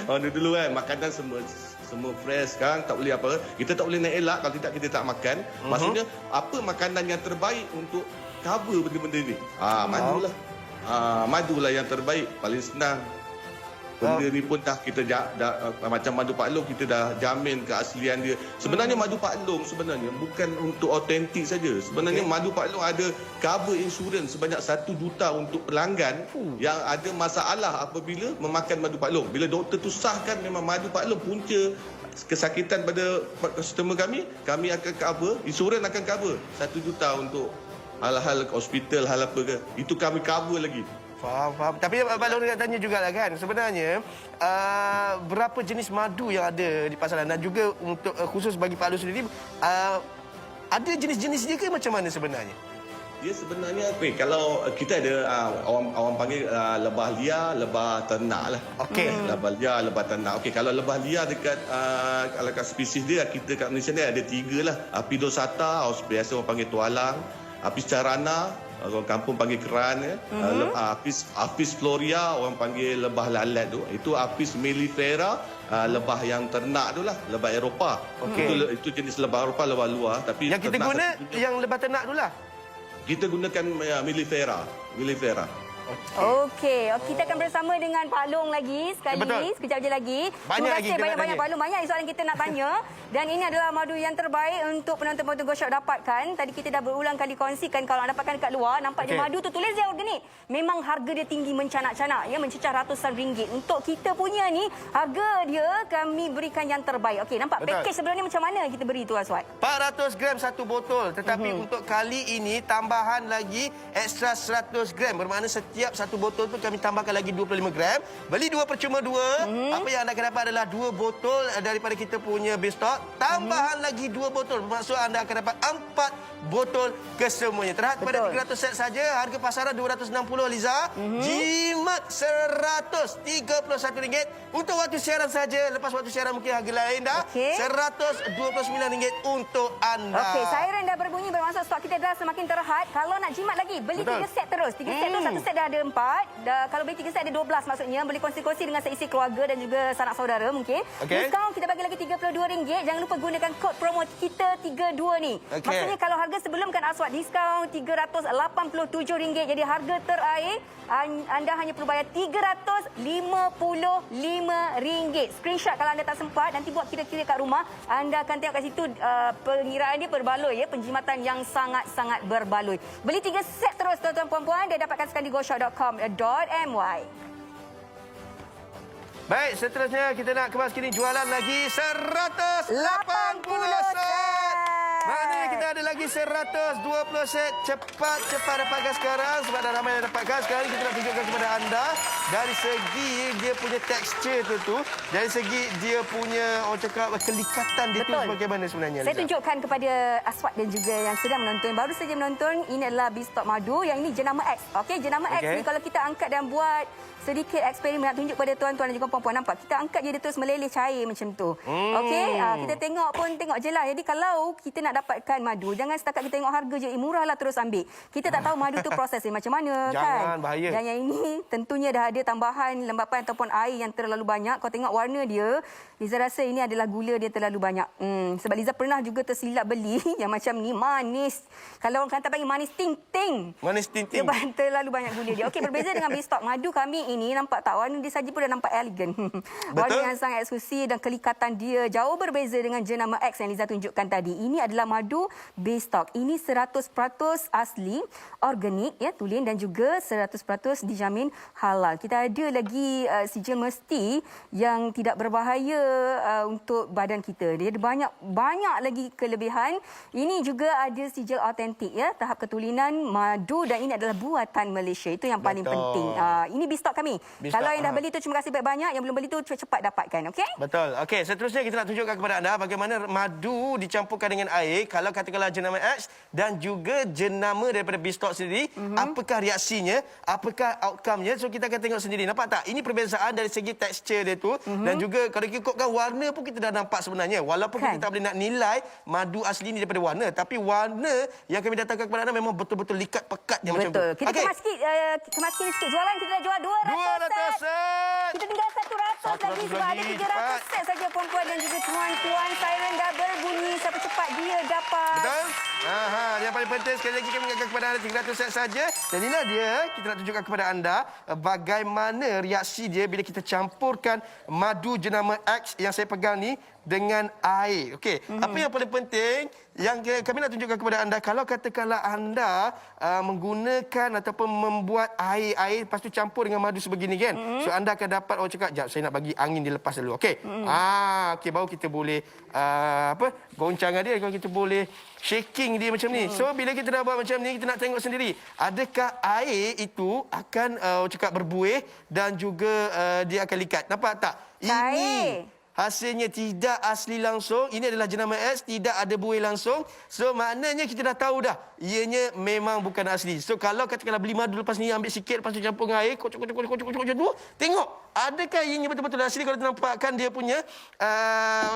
Dulu kan makanan semua fresh. Sekarang tak boleh apa, kita tak boleh nak elak, kalau tidak kita tak makan. Maksudnya apa makanan yang terbaik untuk cover benda-benda ni? Madulah. Madulah yang terbaik, paling senang. Benda ni pun dah kita macam madu Pak Long, kita dah jamin keaslian dia. Sebenarnya madu Pak Long sebenarnya bukan untuk autentik saja. Sebenarnya madu Pak Long ada cover insurans sebanyak 1 juta untuk pelanggan yang ada masalah apabila memakan madu Pak Long. Bila doktor tu sahkan memang madu Pak Long punca kesakitan pada customer kami akan cover, insurans akan cover 1 juta untuk hal-hal hospital, hal apa ke. Itu kami cover lagi. Faham. Tapi Pak Long nak tanya jugalah kan, sebenarnya berapa jenis madu yang ada di pasaran, dan juga untuk khusus bagi Pak Long sendiri, ada jenis-jenis dia ke macam mana sebenarnya? Dia sebenarnya kalau kita ada orang panggil lebah liar, lebah ternak lah. Okey. Lebah liar, lebah ternak. Okey, kalau lebah liar dekat kalau kat spesies dia, kita kat Malaysia ni ada 3 lah. Apidosata, biasa orang panggil tualang. Apis carana, orang kampung panggil keran ya. Apis floria, orang panggil lebah lalat tu. Itu Apis mellifera, lebah yang ternak tu lah, lebah Eropah. Itu jenis lebah Eropah, lebah luar. Tapi Yang kita guna yang lebah ternak tu lah. kita gunakan mellifera. Okey, kita akan bersama dengan Pak Long lagi sekali. Betul. Sekejap je lagi. Banyak Terima lagi kasih kita nak banyak-banyak tanya. Pak Long. Banyak soalan kita nak tanya. Dan ini adalah madu yang terbaik untuk penonton-penonton Go Shop dapatkan. Tadi kita dah berulang kali kongsikan, kalau anda dapatkan dekat luar, nampak je madu tu tulis dia organik. Memang harga dia tinggi mencanak-canak, ya, mencecah ratusan ringgit. Untuk kita punya ni, harga dia kami berikan yang terbaik. Okey, nampak Betul. package sebelum ni macam mana kita beri tu, Aswad? 400 gram 1 botol. Tetapi untuk kali ini tambahan lagi ekstra 100 gram. Bermakna setiap 1 botol tu kami tambahkan lagi 25 gram. Beli 2 percuma 2. Apa yang anda akan dapat adalah 2 botol daripada kita punya Bistok. Tambahan lagi 2 botol. Bermaksud anda akan dapat 4 botol kesemuanya. Terhad pada 300 set saja. Harga pasaran 260, Liza. Jimat RM131. Untuk waktu siaran saja. Lepas waktu siaran mungkin harga lain dah. Okey. RM129 untuk anda. Okey, siren dah berbunyi, bermaksud stok kita dah semakin terhad. Kalau nak jimat lagi, beli Betul. 3 set terus. 3 set terus, 1 set dah ada 4. Kalau beli 3 set ada 12 maksudnya. Boleh kongsi-kongsi dengan seisi keluarga dan juga sanak saudara mungkin. Okey. Diskaun kita bagi lagi RM32. Jangan lupa gunakan kod promo kita 32 ni. Okey. Maksudnya kalau harga sebelum kan Aswad diskaun RM387. Jadi harga terakhir anda hanya perlu bayar RM355. Screenshot kalau anda tak sempat, nanti buat kira-kira kat rumah. Anda akan tengok kat situ pengiraan dia berbaloi ya, penjimatan yang sangat-sangat berbaloi. Beli 3 set terus tuan-tuan puan-puan dan dapatkan sekarang di goshop.com.my. Baik, seterusnya kita nak kemas kini jualan lagi 180 set. Maknanya kita ada lagi 120 set. Cepat dapatkan sekarang sebab dah ramai yang dapatkan. Sekarang kita nak tunjukkan kepada anda dari segi dia punya tekstur tu, dari segi dia punya orang cakap kelikatan dia tu bagaimana sebenarnya. Saya tunjukkan kepada Aswad dan juga yang sedang menonton, baru saja menonton, ini adalah Beefstock madu. Yang ini jenama X. Okey, jenama X ni kalau kita angkat dan buat sedikit eksperimen nak tunjuk pada tuan-tuan dan juga puan-puan, nampak kita angkat je dia terus meleleh cair macam tu. Okey, kita tengok je lah. Jadi kalau kita nak dapatkan madu, jangan setakat kita tengok harga je, murah lah terus ambil. Kita tak tahu madu tu proses dia macam mana. Jangan, kan. bahaya. Dan yang ini tentunya dah ada tambahan lembapan ataupun air yang terlalu banyak. Kau tengok warna dia, Liza rasa ini adalah gula dia terlalu banyak. Sebab Liza pernah juga tersilap beli yang macam ni, manis. Kalau orang kata panggil manis ting-ting. Manis ting-ting. Sebab terlalu banyak gula dia. Okey, berbeza dengan Beefstock madu kami ini, nampak tak warna dia saja pun dah nampak elegan. Warna yang sangat eksklusif dan kelikatan dia jauh berbeza dengan jenama X yang Liza tunjukkan tadi. Ini adalah madu Beefstock. Ini 100% asli, organik ya, tulen dan juga 100% dijamin halal. Kita ada lagi sijil mesti yang tidak berbahaya untuk badan kita. Dia ada banyak lagi kelebihan. Ini juga ada sijil autentik ya, tahap ketulinan madu dan ini adalah buatan Malaysia. Itu yang paling penting. Ini Beefstock kami. Kalau yang dah beli tu terima kasih banyak, yang belum beli tu cepat dapatkan, okey? Betul. Okey, seterusnya kita nak tunjukkan kepada anda bagaimana madu dicampurkan dengan air. Kalau katakanlah jenama X dan juga jenama daripada Beefstock sendiri, apakah reaksinya, apakah outcome-nya. So kita akan tengok sendiri. Nampak tak? Ini perbezaan dari segi tekstur dia tu dan juga kalau ikutkan warna pun kita dah nampak sebenarnya. Walaupun kita tak boleh nak nilai madu asli ni daripada warna, tapi warna yang kami datangkan kepada anda memang betul-betul likat pekat dia macam tu. Betul. Kita kemas sikit jualan, kita dah jual 200 set. Kita tinggal 100 lagi sebab ada 300 set saja puan-puan dan juga tuan-tuan. Siren dah berbunyi, siapa cepat dia dapat. Betul? Yang paling penting sekali lagi kami ingatkan kepada anda 300 set saja. Dan inilah dia, kita nak tunjukkan kepada anda bagaimana reaksi dia bila kita campurkan madu jenama X yang saya pegang ni dengan air. Okey, apa yang paling penting yang kami nak tunjukkan kepada anda, kalau katakanlah anda menggunakan ataupun membuat air lepas tu campur dengan madu sebegini kan. So anda akan dapat orang cakap, "Jap, saya nak bagi angin dia lepas dulu." Okey. Okey, baru kita boleh goncangan dia, kalau kita boleh shaking dia macam ni. So bila kita dah buat macam ni, kita nak tengok sendiri adakah air itu akan orang cakap berbuih dan juga dia akan likat. Nampak tak? Ini hasilnya tidak asli langsung. Ini adalah jenama X, tidak ada buih langsung. So maknanya kita dah tahu dah, ianya memang bukan asli. So kalau katakanlah beli madu lepas ni, ambil sikit lepas tu campur dengan air, kocok dulu, tengok adakah ianya betul-betul asli. Kalau nampakkan dia punya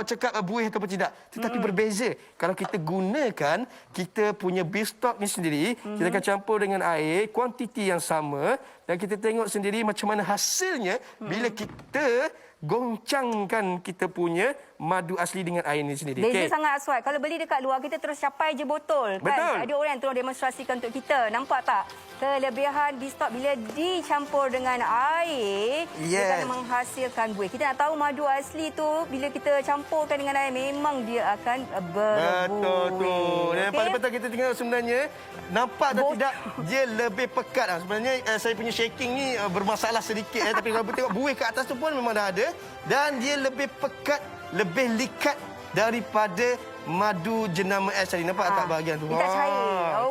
cakap buih ataupun tidak. Tetapi berbeza kalau kita gunakan kita punya Beefstock ni sendiri, kita akan campur dengan air kuantiti yang sama dan kita tengok sendiri macam mana hasilnya bila kita goncangkan kita punya madu asli dengan air ni sendiri. Beza sangat Aswad. Kalau beli dekat luar, kita terus capai je botol. Betul. Kan? Ada orang yang tolong demonstrasikan untuk kita. Nampak tak? Kelebihan Beefstock bila dicampur dengan air, dia akan menghasilkan buih. Kita nak tahu madu asli tu, bila kita campurkan dengan air, memang dia akan berbuih. Betul tu. Dan yang paling penting kita tengok sebenarnya, nampak atau tidak, dia lebih pekat. Sebenarnya saya punya shaking ni bermasalah sedikit. Tapi kalau tengok buih kat atas tu pun memang dah ada. Dan dia lebih pekat, lebih likat daripada madu jenama S tadi. Nampak tak bahagian tu? Kita cair.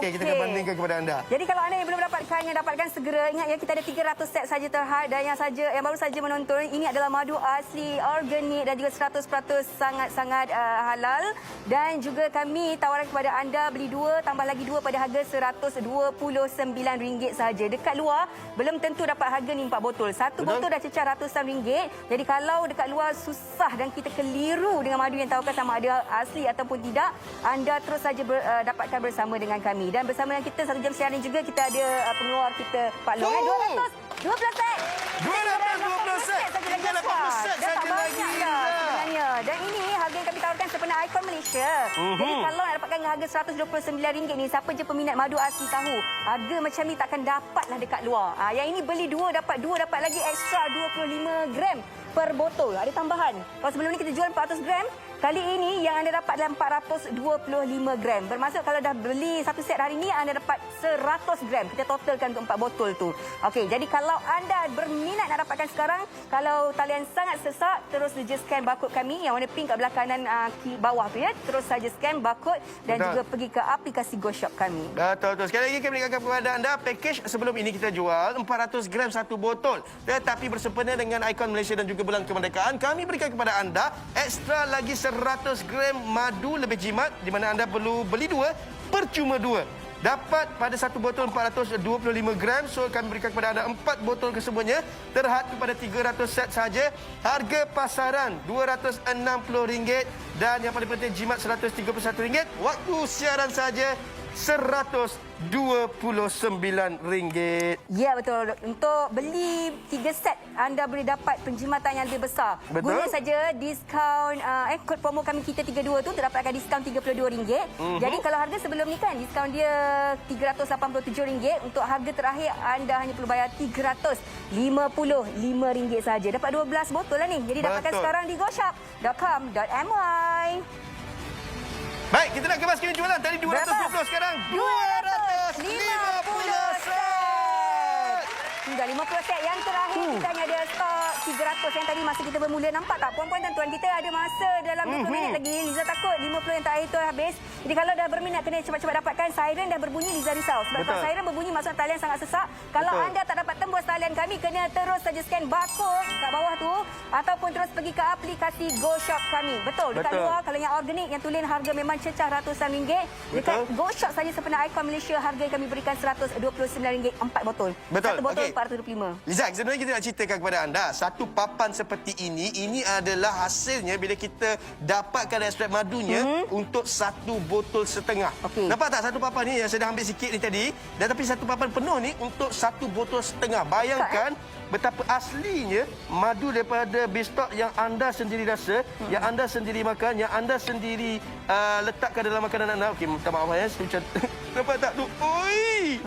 Okey, kita akan bandingkan kepada anda. Jadi kalau anda yang belum dapatkan segera. Ingat ya, kita ada 300 set saja terhad. Dan yang baru saja menonton, ini adalah madu asli, organik dan juga 100% sangat-sangat halal. Dan juga kami tawaran kepada anda, beli 2 tambah lagi 2 pada harga RM129 saja. Dekat luar belum tentu dapat harga ni 4 botol. Satu botol dah cecah ratusan ringgit. Jadi kalau dekat luar susah dan kita keliru dengan madu yang tawarkan sama ada asli atau ataupun tidak, anda terus saja dapatkan bersama dengan kami. Dan bersama dengan kita 1 jam siaran juga kita ada pengeluar kita Pak Long. 212 set. 212 set. Tinggal 80 set saja lagi. Sebenarnya. Dan ini harga yang kami tawarkan sepenuh ikon Malaysia. Jadi kalau nak dapatkan harga RM129 ni, siapa je peminat madu asli tahu, harga macam ni takkan dapatlah dekat luar. Yang ini beli 2 dapat 2, dapat lagi ekstra 25 gram per botol. Ada tambahan. Kalau sebelum ni kita jual 400 gram, kali ini yang anda dapat adalah 425 gram. Bermaksud kalau dah beli 1 set hari ini, anda dapat 100 gram. Kita totalkan untuk 4 botol tu. Okey, jadi kalau anda berminat nak dapatkan sekarang, kalau talian sangat sesak, terus saja scan barcode kami yang warna pink kat belah kanan bawah tu ya. Terus saja scan barcode dan Betul. juga pergi ke aplikasi GoShop kami. Betul. Sekali lagi kami ingatkan kepada anda, package sebelum ini kita jual 400 gram 1 botol. Tetapi bersempena dengan ikon Malaysia dan juga Bulan Kemerdekaan, kami berikan kepada anda ekstra lagi 100 gram madu lebih jimat, di mana anda perlu beli 2, percuma 2. Dapat pada 1 botol 425 gram. So kami berikan kepada anda 4 botol kesemuanya terhad kepada 300 set saja. Harga pasaran RM260 dan yang paling penting jimat RM131. Waktu siaran saja RM129. Ya, betul. Untuk beli 3 set, anda boleh dapat penjimatan yang lebih besar. Betul. Guna saja diskaun, kod promo kami kita 32 tu terdapatkan diskaun RM32. Jadi kalau harga sebelum ni kan, diskaun dia RM387. Untuk harga terakhir, anda hanya perlu bayar RM355 saja. Dapat 12 botol lah ni. Jadi dapatkan Betul. sekarang di goshop.com.my. Baik, kita nak kemas kini jualan. Tadi 220, sekarang 250 set. Dah 50 set yang terakhir kita hanya ada stok 300 yang tadi masa kita bermula. Nampak tak puan-puan dan tuan, kita ada masa dalam 20 minit lagi. Liza takut 50 yang terakhir tu habis. Jadi kalau dah berminat kena cepat-cepat dapatkan. Siren dah berbunyi, Liza risau. Sebab Betul. kalau siren berbunyi maksud talian sangat sesak. Kalau Betul. anda tak dapat tembus talian kami, kena terus saja scan barcode kat bawah tu ataupun terus pergi ke aplikasi GoShop kami. Betul, dekat Betul. luar kalau yang organik yang tulen harga memang cecah ratusan ringgit. Dekat Betul. GoShop saja sepenuh ikon Malaysia harga yang kami berikan RM129 4 botol. Betul. 1 botol Okey. RM425. Liza, sebenarnya kita nak ceritakan kepada anda, satu papan seperti ini adalah hasilnya bila kita dapatkan ekstrak madunya untuk 1 botol setengah. Okey. Nampak tak satu papan ni yang saya dah ambil sikit ni tadi, dan tapi satu papan penuh ni untuk 1 botol setengah. Bayangkan betapa aslinya madu daripada bistok yang anda sendiri rasa, yang anda sendiri makan, yang anda sendiri letakkan dalam makanan anda. Okey, minta maaf ya, saya macam nampak tak tu? Oi!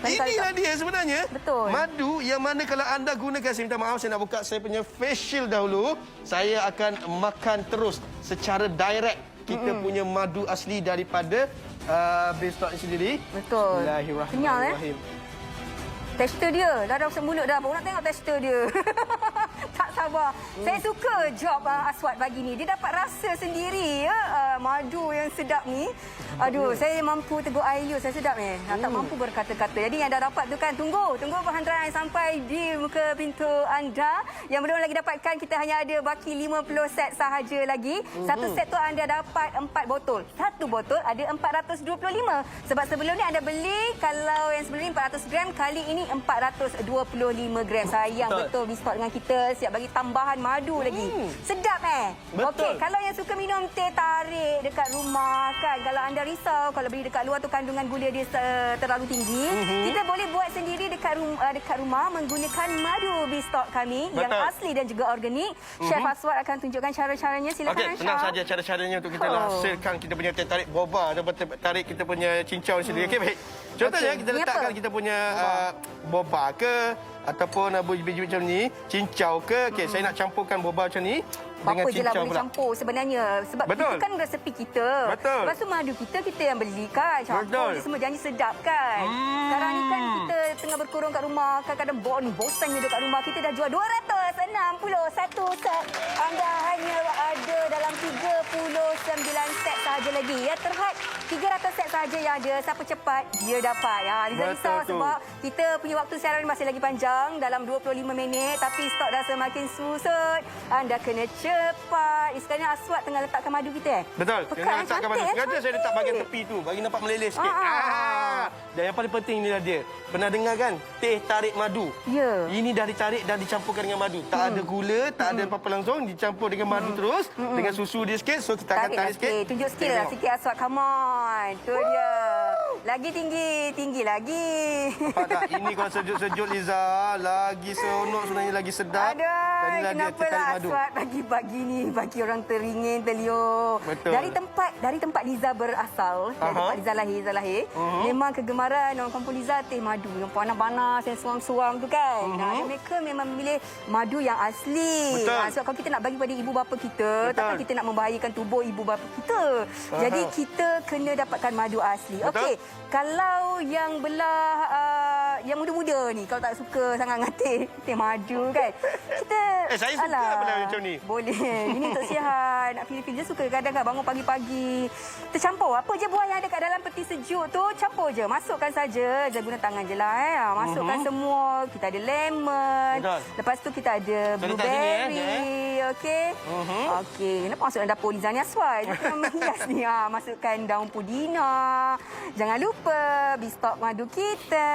Inilah dia sebenarnya. Betul. Madu yang mana kalau anda gunakan, saya minta maaf, saya nak buka saya punya face shield dahulu. Saya akan makan terus secara direct kita punya madu asli daripada bistok sendiri. Betul. Kenyal tekstur dia. Dah masuk mulut dah. Baru nak tengok tekstur dia. Tak sabar. Saya suka job Aswad pagi ni. Dia dapat rasa sendiri ya. Madu yang sedap ni. Aduh, saya mampu tegur air saya sedap ni. Tak mampu berkata-kata. Jadi yang dah dapat tu kan, tunggu perhantaran sampai di muka pintu anda. Yang belum lagi dapatkan, kita hanya ada baki 50 set sahaja lagi. Satu set tu anda dapat 4 botol. Satu botol ada 425. Sebab sebelum ni anda beli, kalau yang sebelum ni 400 gram, kali ini 425 gram. Sayang betul di stok dengan kita. Siap bagi tambahan madu lagi. Sedap Betul. Okey, kalau yang suka minum teh tarik dekat rumah kan, kalau anda risau kalau beli dekat luar tu kandungan gula dia terlalu tinggi, kita boleh buat sendiri dekat rumah menggunakan madu bistok kami yang asli dan juga organik. Chef Aswad akan tunjukkan cara-caranya. Silakan. Okey, senang saja cara-caranya untuk kita hasilkan kita punya teh tarik boba ataupun teh tarik kita punya cincau sendiri. Okey, baik. Contohnya kita Ni letakkan apa? kita punya boba ke ataupun biji-biji macam ni, cincau ke. Okey, saya nak campurkan boba macam ni dengan Apa je lah cincau boleh pula. campur sebenarnya. Sebab Betul. itu kan resepi kita. Betul. Lepas tu madu kita yang beli kan. Campur Betul. dia semua janji sedap kan. Sekarang ni kan kita tengah berkurung kat rumah. Kadang-kadang bosannya dekat rumah. Kita dah jual 261 set. Anda hanya ada dalam 39 set sahaja lagi. Ya, terhad 300 set sahaja yang ada. Siapa cepat, dia dapat. Ya, Liza Betul risau tu. sebab kita punya waktu siaran masih lagi panjang. Dalam 25 minit. Tapi stok dah semakin susut. Anda kena cepat. Sekarang Aswad tengah letakkan madu kita Betul. Pekat, Kena letakkan cantik, madu. Sengaja saya letak bagian cantik. tepi tu bagi nampak meleleh sikit. Dan yang paling penting inilah dia. Pernah dengar kan? Teh tarik madu. Ya. Ini dah ditarik dan dicampurkan dengan madu. Tak ada gula, tak ada apa-apa langsung. Dicampur dengan madu terus. Dengan susu dia sikit. So, kita akan tarik sikit. Tunjuk skill lah sikit Aswad. Come on. Tu dia. Lagi tinggi. Tinggi lagi. Nampak tak? Ini kalau sejuk-sejuk Liza. Lagi seronok sebenarnya, lagi sedap. Aduh, Inilah dia, kenapa teh tarik lah madu. Aswad pagi-pagi ni bagi orang teringin, terliur. Betul. Dari tempat Liza berasal, dari tempat Liza lahir. Memang kegemaran orang kampung Liza teh madu yang panas-panas, yang suam-suam tu kan. Nah, mereka memang memilih madu yang asli. Betul. Sebab kalau kita nak bagi pada ibu bapa kita, Betul. takkan kita nak membahayakan tubuh ibu bapa kita. Jadi kita kena dapatkan madu asli. Betul. Okey, kalau yang belah yang muda-muda ni, kalau tak suka sangat dengan teh madu kan. Kita saya suka benda macam ni. Boleh. Ini untuk sihat. Nak feel-feel je suka kadang-kadang bangun pagi-pagi. Tercampur apa je buah yang ada kat dalam peti sejuk tu, campur je. Masukkan saja. Jangan guna tangan je lah. Masukkan semua. Kita ada lemon. Betul. Lepas tu kita ada Kita letak sini, blueberry. Okey. Okey. Kenapa masuk dalam dapur Liza ni Aswad? Kita menghias ni. Masukkan daun pudina. Jangan lupa bistok madu kita.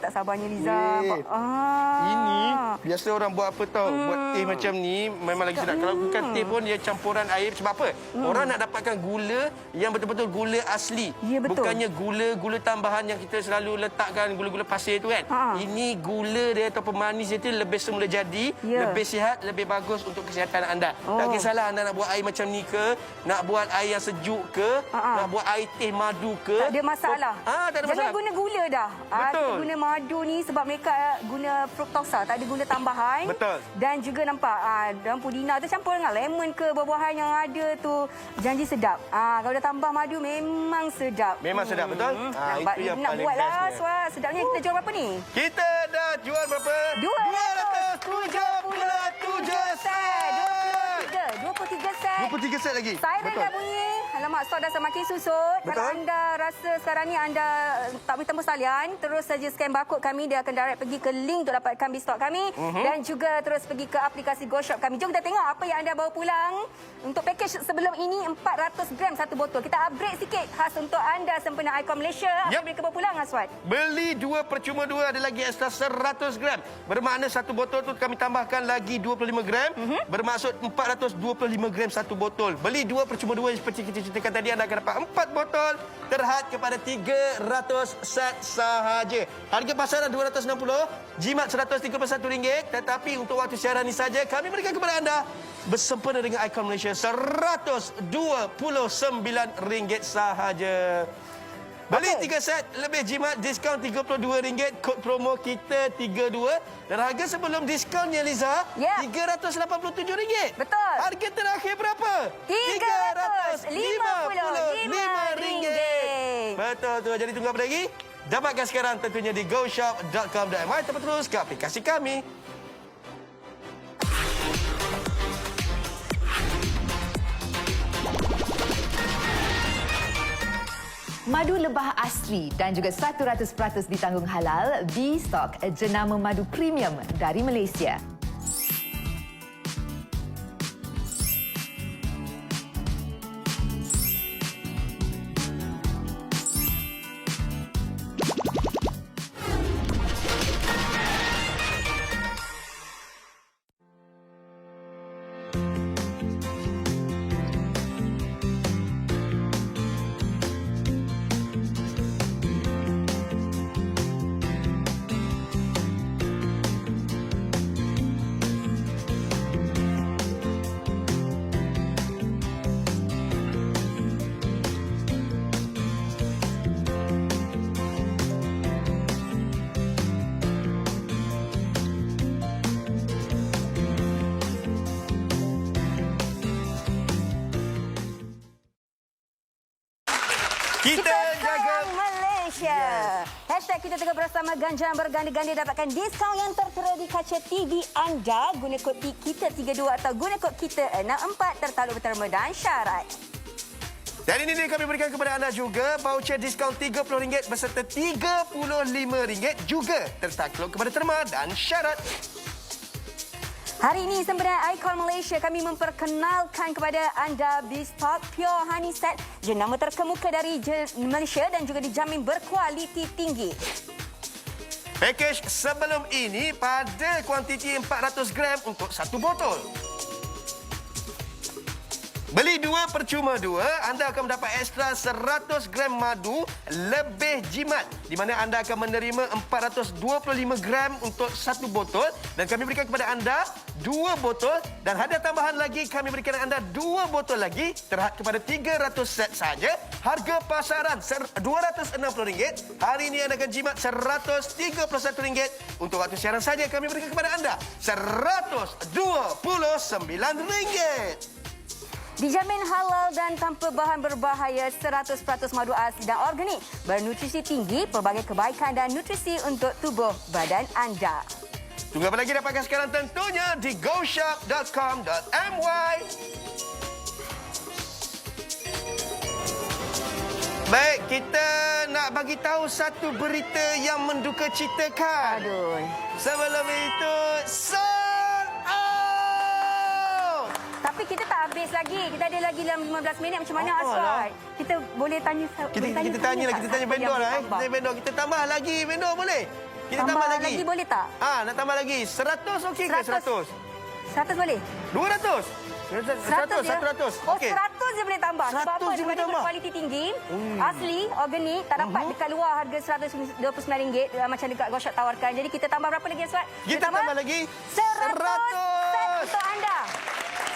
Tak sabarnya Liza. Ini biasa orang buat apa tahu? Buat teh macam ni memang lagi sedap. Kalau bukan teh pun dia campuran air. Sebab apa? Orang nak dapatkan gula yang betul-betul gula asli. Ya, betul. Bukannya gula tambahan yang kita selalu letakkan, gula-gula pasir tu kan. Ini gula dia ataupun manis dia tu lebih semula jadi, lebih sihat, lebih bagus untuk kesihatan anda. Tak kisahlah anda nak buat air macam ni ke, nak buat air yang sejuk ke, nak buat air teh madu ke. Tak ada masalah. Tak ada Jangan masalah. guna gula dah. Betul. Kita guna madu ni sebab mereka guna fruktosa, tak ada gula tambahan. Betul. Dan juga nampak daun pudina tu campur dengan lemon ke buah-buahan yang ada tu. Janji sedap. Kalau dah tambah madu memang sedap. Memang sedap, betul? Nampak Itu yang nak paling buatlah bestnya. Swat. Sedapnya kita jual berapa ni? Kita dah jual berapa? 277 set. 23 set. 23 set lagi. Siren dah bunyi. Alamak, stok dah semakin susut. Betul. Kalau anda rasa sekarang ni anda tak boleh tembus talian, terus saja scan barcode kami. Dia akan direct pergi ke link untuk dapatkan bistok kami. Dan juga terus pergi ke aplikasi GoShop kami. Jom kita tengok apa yang anda bawa pulang. Untuk package sebelum ini, 400 gram satu botol. Kita upgrade sikit khas untuk anda sempena Icon Malaysia. Apa mereka bawa pulang, Aswad? Beli 2 percuma 2 ada lagi ekstra 100 gram. Bermakna satu botol tu kami tambahkan lagi 25 gram. Bermaksud 425 gram satu botol. Beli 2 percuma 2 seperti kita ceritakan tadi, anda akan dapat 4 botol terhad kepada 300 set sahaja. Harga pasaran 260, jimat RM131. Tetapi untuk waktu siaran ini saja kami berikan kepada anda bersempena dengan Icon Malaysia RM129 sahaja. Beli 3 set lebih jimat, diskaun RM32, kod promo kita 32. Dan harga sebelum diskaunnya Liza, RM387. Betul. Harga terakhir berapa? RM355. Betul tu. Jadi tunggu apa lagi? Dapatkan sekarang tentunya di goshop.com.my atau terus ke aplikasi kami. Madu lebah asli dan juga 100% ditanggung halal B-Stock, jenama madu premium dari Malaysia. Kita jaga Malaysia. Hashtag kita tengah bersama ganjaran berganda-ganda dapatkan diskaun yang tertera di kaca TV anda. Guna kod KITA32 atau guna kod KITA64 tertakluk berterma dan syarat. Dan ini kami berikan kepada anda juga voucher diskaun RM30 beserta RM35 juga tertakluk kepada terma dan syarat. Hari ini sempena Icon Malaysia kami memperkenalkan kepada anda Bestok Pure Honey Set, jenama terkemuka dari Malaysia dan juga dijamin berkualiti tinggi. Pakej sebelum ini pada kuantiti 400 gram untuk satu botol. Beli 2 percuma 2, anda akan mendapat ekstra 100 gram madu lebih jimat di mana anda akan menerima 425 gram untuk satu botol dan kami berikan kepada anda 2 botol dan hadiah tambahan lagi kami berikan anda 2 botol lagi terhad kepada 300 set saja. Harga pasaran RM260. Hari ini anda akan jimat RM131. Untuk waktu siaran saja kami berikan kepada anda RM129. Dijamin halal dan tanpa bahan berbahaya, 100% madu asli dan organik, bernutrisi tinggi, pelbagai kebaikan dan nutrisi untuk tubuh badan anda. Tunggu apa lagi, dapatkan sekarang tentunya di goshop.com.my. Baik, kita nak bagi tahu satu berita yang menduka citakan. Aduh. Sebelum itu, Tapi kita tak habis lagi. Kita ada lagi dalam 15 minit. Macam mana, Apa Aswad? lah? Kita boleh tanya... kita tanya vendor lah. Kita tanya vendor. Kita tambah lagi vendor boleh? Kita tambah lagi. boleh tak? Nak tambah lagi. 100 okey ke 100? 100 boleh? 200? 100. Oh, Okey. 100 je boleh tambah. Sebab 100 apa? je Sebab boleh dia tambah. berkualiti tinggi, asli, organik, tak dapat dekat luar harga RM129 macam dekat Goshop tawarkan. Jadi kita tambah berapa lagi, Aswad? Kita tambah lagi 100 set untuk anda.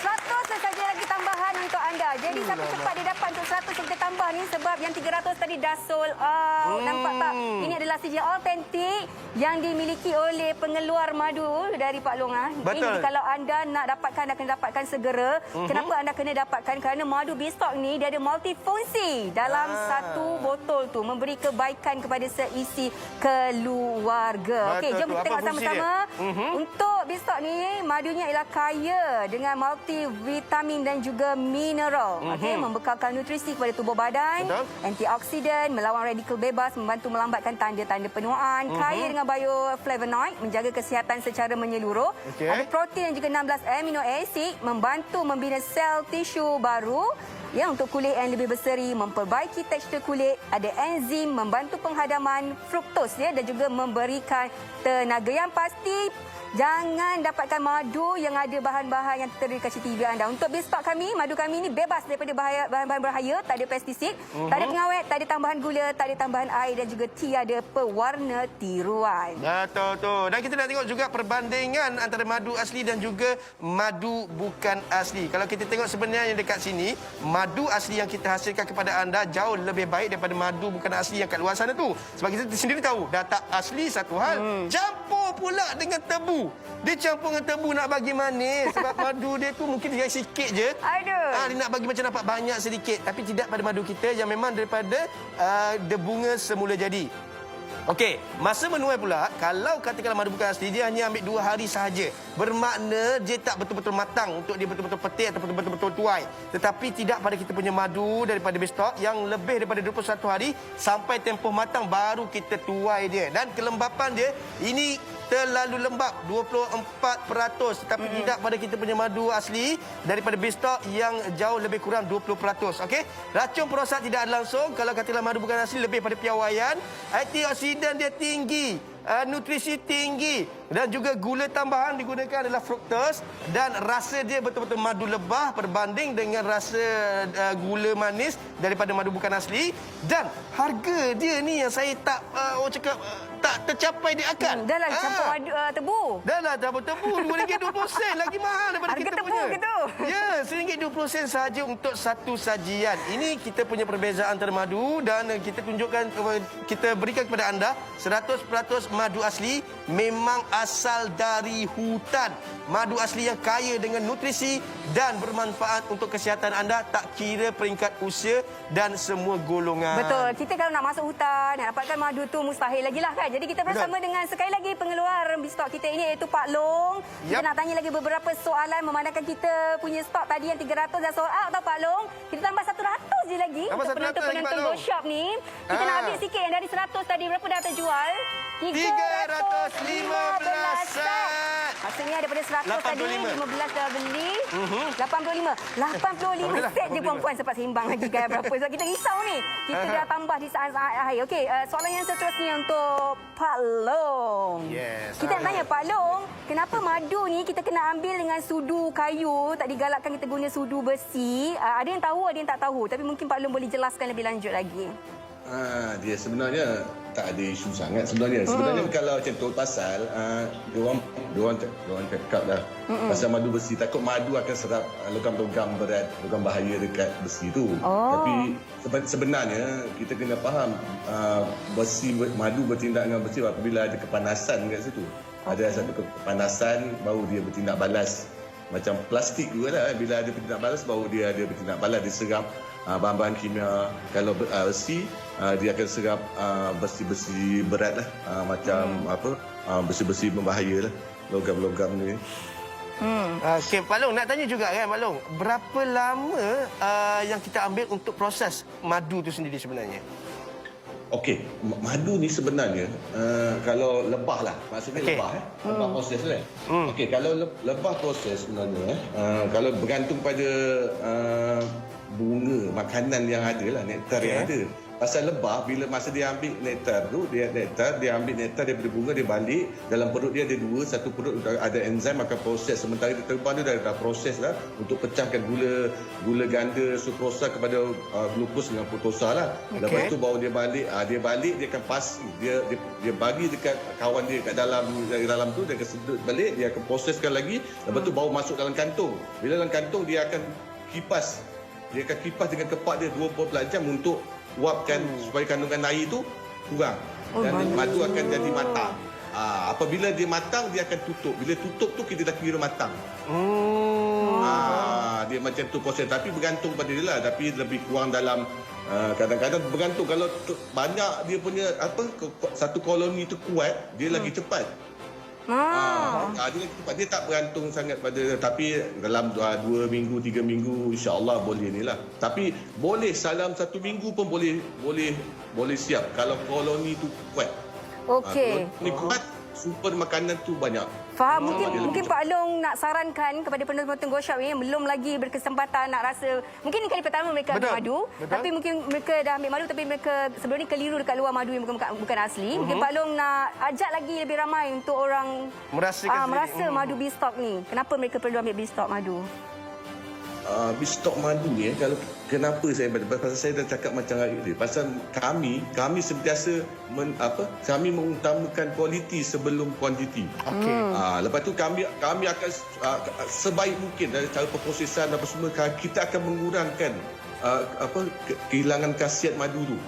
100 saja lagi tambahan untuk anda. Jadi siapa cepat dia dapat untuk 100 yang kita tambah ni sebab yang 300 tadi dah sold out. Nampak tak? Ini adalah CJ autentik yang dimiliki oleh pengeluar madu dari Pak Long. Betul. Ini kalau anda nak dapatkan, anda kena dapatkan segera. Kenapa anda kena dapatkan? Kerana madu Bestok ni dia ada multifungsi dalam satu botol tu. Memberi kebaikan kepada seisi keluarga. Okey, jom kita Apa tengok fungsi sama-sama. dia? Untuk Bestok ni, madunya ialah kaya dengan multivitamin dan juga mineral. Okey, membekalkan nutrisi kepada tubuh badan, Betul. antioksidan, melawan radikal bebas, membantu melambatkan tanda-tanda penuaan, kaya dengan bioflavonoid, menjaga kesihatan secara menyeluruh. Okey. Ada protein dan juga 16 amino acid, membantu membina sel tisu baru. Ya, untuk kulit yang lebih berseri, memperbaiki tekstur kulit, ada enzim membantu penghadaman fruktos ya, dan juga memberikan tenaga. Yang pasti, jangan dapatkan madu yang ada bahan-bahan yang terdiri kaca TV anda. Untuk Bestok kami, madu kami ini bebas daripada bahan-bahan berbahaya, tak ada pestisid, tak ada pengawet, tak ada tambahan gula, tak ada tambahan air dan juga tiada pewarna tiruan. Betul tu. Dan kita nak tengok juga perbandingan antara madu asli dan juga madu bukan asli. Kalau kita tengok sebenarnya dekat sini, madu asli yang kita hasilkan kepada anda jauh lebih baik daripada madu bukan asli yang kat luar sana tu. Sebab kita sendiri tahu, dah tak asli satu hal, campur pula dengan tebu. Dia campur dengan tebu nak bagi manis. Sebab madu dia tu mungkin dia sikit je. Aduh. Dia nak bagi macam nampak banyak sedikit. Tapi tidak pada madu kita yang memang daripada bunga semula jadi. Okey, masa menuai pula, kalau katakanlah madu bukan asli, dia hanya ambil 2 hari sahaja. Bermakna dia tak betul-betul matang untuk dia betul-betul petik atau betul-betul tuai. Tetapi tidak pada kita punya madu daripada Bestok yang lebih daripada 21 hari sampai tempoh matang baru kita tuai dia. Dan kelembapan dia, ini terlalu lembap 24%, tetapi tidak pada kita punya madu asli daripada Bestok yang jauh lebih kurang 20%. Okey, racun perosak tidak ada langsung. Kalau katakanlah madu bukan asli lebih pada piawaian, antioksidan dia tinggi, nutrisi tinggi dan juga gula tambahan digunakan adalah fruktos dan rasa dia betul-betul madu lebah berbanding dengan rasa gula manis daripada madu bukan asli. Dan harga dia ni yang saya tak orang cakap tak tercapai di akal. Dah lah campur madu tebu. Dah lah campur tebu RM2.20 lagi mahal daripada Harga kita tebu punya. ke tu? Ya, RM1.20 sahaja untuk satu sajian. Ini kita punya perbezaan antara madu dan kita tunjukkan, kita berikan kepada anda 100% madu asli memang asal dari hutan. Madu asli yang kaya dengan nutrisi dan bermanfaat untuk kesihatan anda, tak kira peringkat usia dan semua golongan. Betul. Kita kalau nak masuk hutan, nak dapatkan madu tu mustahil lagi lah kan. Jadi kita bersama dengan sekali lagi pengeluar Bestok kita ini iaitu Pak Long. Kita nak tanya lagi beberapa soalan memandangkan kita punya stok tadi yang 300 dah sold out tau Pak Long. Kita tambah 100 je lagi Tambah untuk 100 lagi, penonton-penonton Pak Long. Go Shop ni. Kita nak ambil sikit yang dari 100 tadi. Berapa dah terjual? 315 set. Maksudnya daripada 100 tadi, 85. 15 dah beli. 85 set je puan-puan sempat seimbang lagi kan berapa. Sebab kita risau ni. Kita dah tambah di saat-saat akhir. Okey, soalan yang seterusnya untuk Pak Long. Yes. Kita nak tanya Pak Long, kenapa madu ni kita kena ambil dengan sudu kayu? Tak digalakkan kita guna sudu besi. Ada yang tahu, ada yang tak tahu. Tapi mungkin Pak Long boleh jelaskan lebih lanjut lagi. Dia sebenarnya tak ada isu sangat sebenarnya. Sebenarnya kalau macam tu pasal diorang cakap dah pasal madu besi, takut madu akan serap logam-logam berat, logam bahaya dekat besi tu. Tapi sebenarnya kita kena faham madu bertindak dengan besi apabila ada kepanasan kat situ. Ada satu kepanasan baru dia bertindak balas. Macam plastik juga lah, bila ada bertindak balas baru dia ada bertindak balas, dia serap bahan-bahan kimia. Kalau besi dia akan serap besi-besi berat lah, macam besi-besi berbahaya lah, logam-logam ni. Okey, Pak Long nak tanya juga kan Pak Long, berapa lama yang kita ambil untuk proses madu tu sendiri sebenarnya? Okey, madu ni sebenarnya kalau lebah lah, maksudnya lebah lebah proses kan. Okey, kalau lebah proses sebenarnya kalau bergantung pada bunga makanan yang ada lah, nektar yang ada. Pasal lebah bila masa dia ambil nektar tu, dia ambil nektar daripada bunga, dia balik dalam perut dia ada dua, satu perut ada enzim akan proses, sementara dia terbang dia dah proses lah untuk pecahkan gula ganda sukrosa kepada glukos dengan fruktosa lah. Lepas tu baru dia balik dia akan dia bagi dekat kawan dia kat dalam tu, dia akan sedut balik, dia akan proseskan lagi, lepas tu baru masuk dalam kantung. Bila dalam kantung dia akan kipas dengan kepak dia 24 jam untuk uapkan supaya kandungan air tu kurang, dan madu akan jadi matang. Apabila dia matang dia akan tutup. Bila tutup tu kita dah kira matang. Dia macam tu proses, tapi bergantung pada dia lah, tapi lebih kurang dalam kadang-kadang bergantung. Kalau banyak dia punya satu koloni tu kuat, dia lagi cepat. Dia tak bergantung sangat pada, tapi dalam 2 minggu 3 minggu insya-Allah boleh ni lah. Tapi boleh dalam 1 minggu pun boleh siap kalau koloni tu kuat. Okey. Koloni kuat, sumber makanan tu banyak. Faham. Mungkin Pak Long nak sarankan kepada penonton Go Shop yang belum lagi berkesempatan nak rasa, mungkin ni kali pertama mereka ambil madu, tapi mungkin mereka dah ambil madu tapi mereka sebelum ni keliru dekat luar madu yang bukan asli. Mungkin Pak Long nak ajak lagi lebih ramai untuk orang merasa madu B-Stock ni. Kenapa mereka perlu ambil B-Stock madu? B-Stock madu ni kalau kenapa saya pasal saya dah cakap macam hari ni, pasal kami sentiasa kami mengutamakan kualiti sebelum kuantiti. Lepas tu kami akan sebaik mungkin dari cara perprosesan apa semua, kita akan mengurangkan kehilangan khasiat madu tu.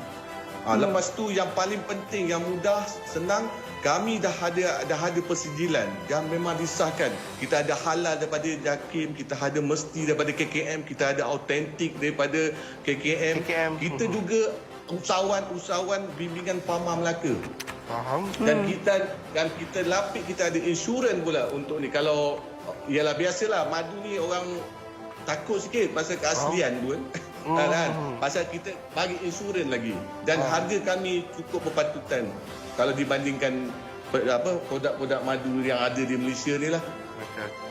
Lepas tu yang paling penting, yang mudah, senang, kami dah ada persijilan yang memang disahkan. Kita ada halal daripada JAKIM, kita ada mesti daripada KKM, kita ada autentik daripada KKM. Kita juga usahawan bimbingan Pama Melaka. Faham. Dan kita lapik, kita ada insurans pula untuk ni. Kalau ialah biasalah madu ni orang takut sikit pasal keaslian pun. Pasal kita bagi insurans lagi, dan harga kami cukup berpatutan kalau dibandingkan produk-produk madu yang ada di Malaysia ni lah.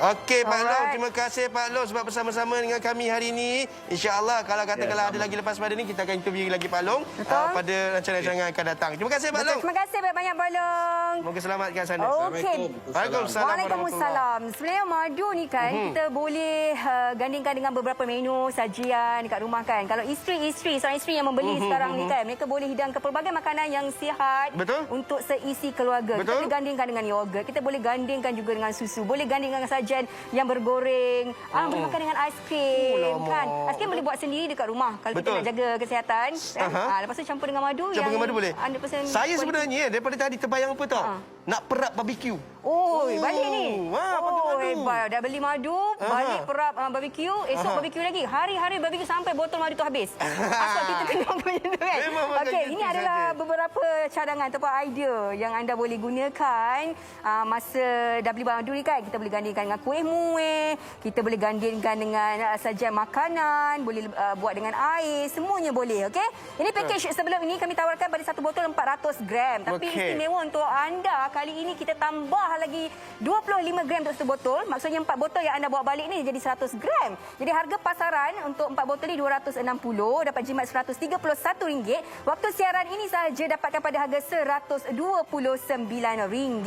Okey Pak Long, terima kasih Pak Long sebab bersama-sama dengan kami hari ini. InsyaAllah kalau katakanlah ada lagi lepas pada ni, kita akan interview lagi Pak Long pada rancangan-rancangan akan datang. Terima kasih Pak Long. Terima kasih banyak-banyak Pak Long. Moga selamat kat sana. Okey. Waalaikumsalam. Waalaikumsalam. Sebenarnya madu ni kan kita boleh gandingkan dengan beberapa menu sajian dekat rumah kan. Kalau seorang isteri yang membeli sekarang ni kan, mereka boleh hidangkan pelbagai makanan yang sihat untuk seisi keluarga. Kita boleh gandingkan dengan yogurt, kita boleh gandingkan juga dengan susu, boleh gandingkan dengan sajian yang bergoreng, boleh makan dengan aiskrim kan. Aiskrim boleh buat sendiri dekat rumah kalau kita nak jaga kesihatan kan. Lepas tu campur dengan madu, Campur dengan madu boleh. 100% Saya sebenarnya daripada tadi terbayang apa tau? Nak perap barbecue. Oh, balik ni. Wah, pakai oh, madu. hebat. Dah beli madu, balik perap barbecue, esok barbecue lagi. Hari-hari barbecue sampai botol madu tu habis. Asal kita kena macam tu kan. Memang makan Okey, gitu ini adalah saja. beberapa cadangan ataupun idea yang anda boleh gunakan masa dah beli madu ni kan. Kita boleh gandingkan dengan kuih muih, kita boleh gandingkan dengan sajian makanan, boleh buat dengan air, semuanya boleh, okey? Ini package sebelum ini kami tawarkan pada satu botol 400 gram. Tapi Okey. istimewa untuk anda kali ini kita tambah lagi 25 gram untuk satu botol. Maksudnya 4 botol yang anda bawa balik ni jadi 100 gram. Jadi harga pasaran untuk 4 botol ni 260, dapat jimat RM131. Waktu siaran ini sahaja dapatkan pada harga RM129.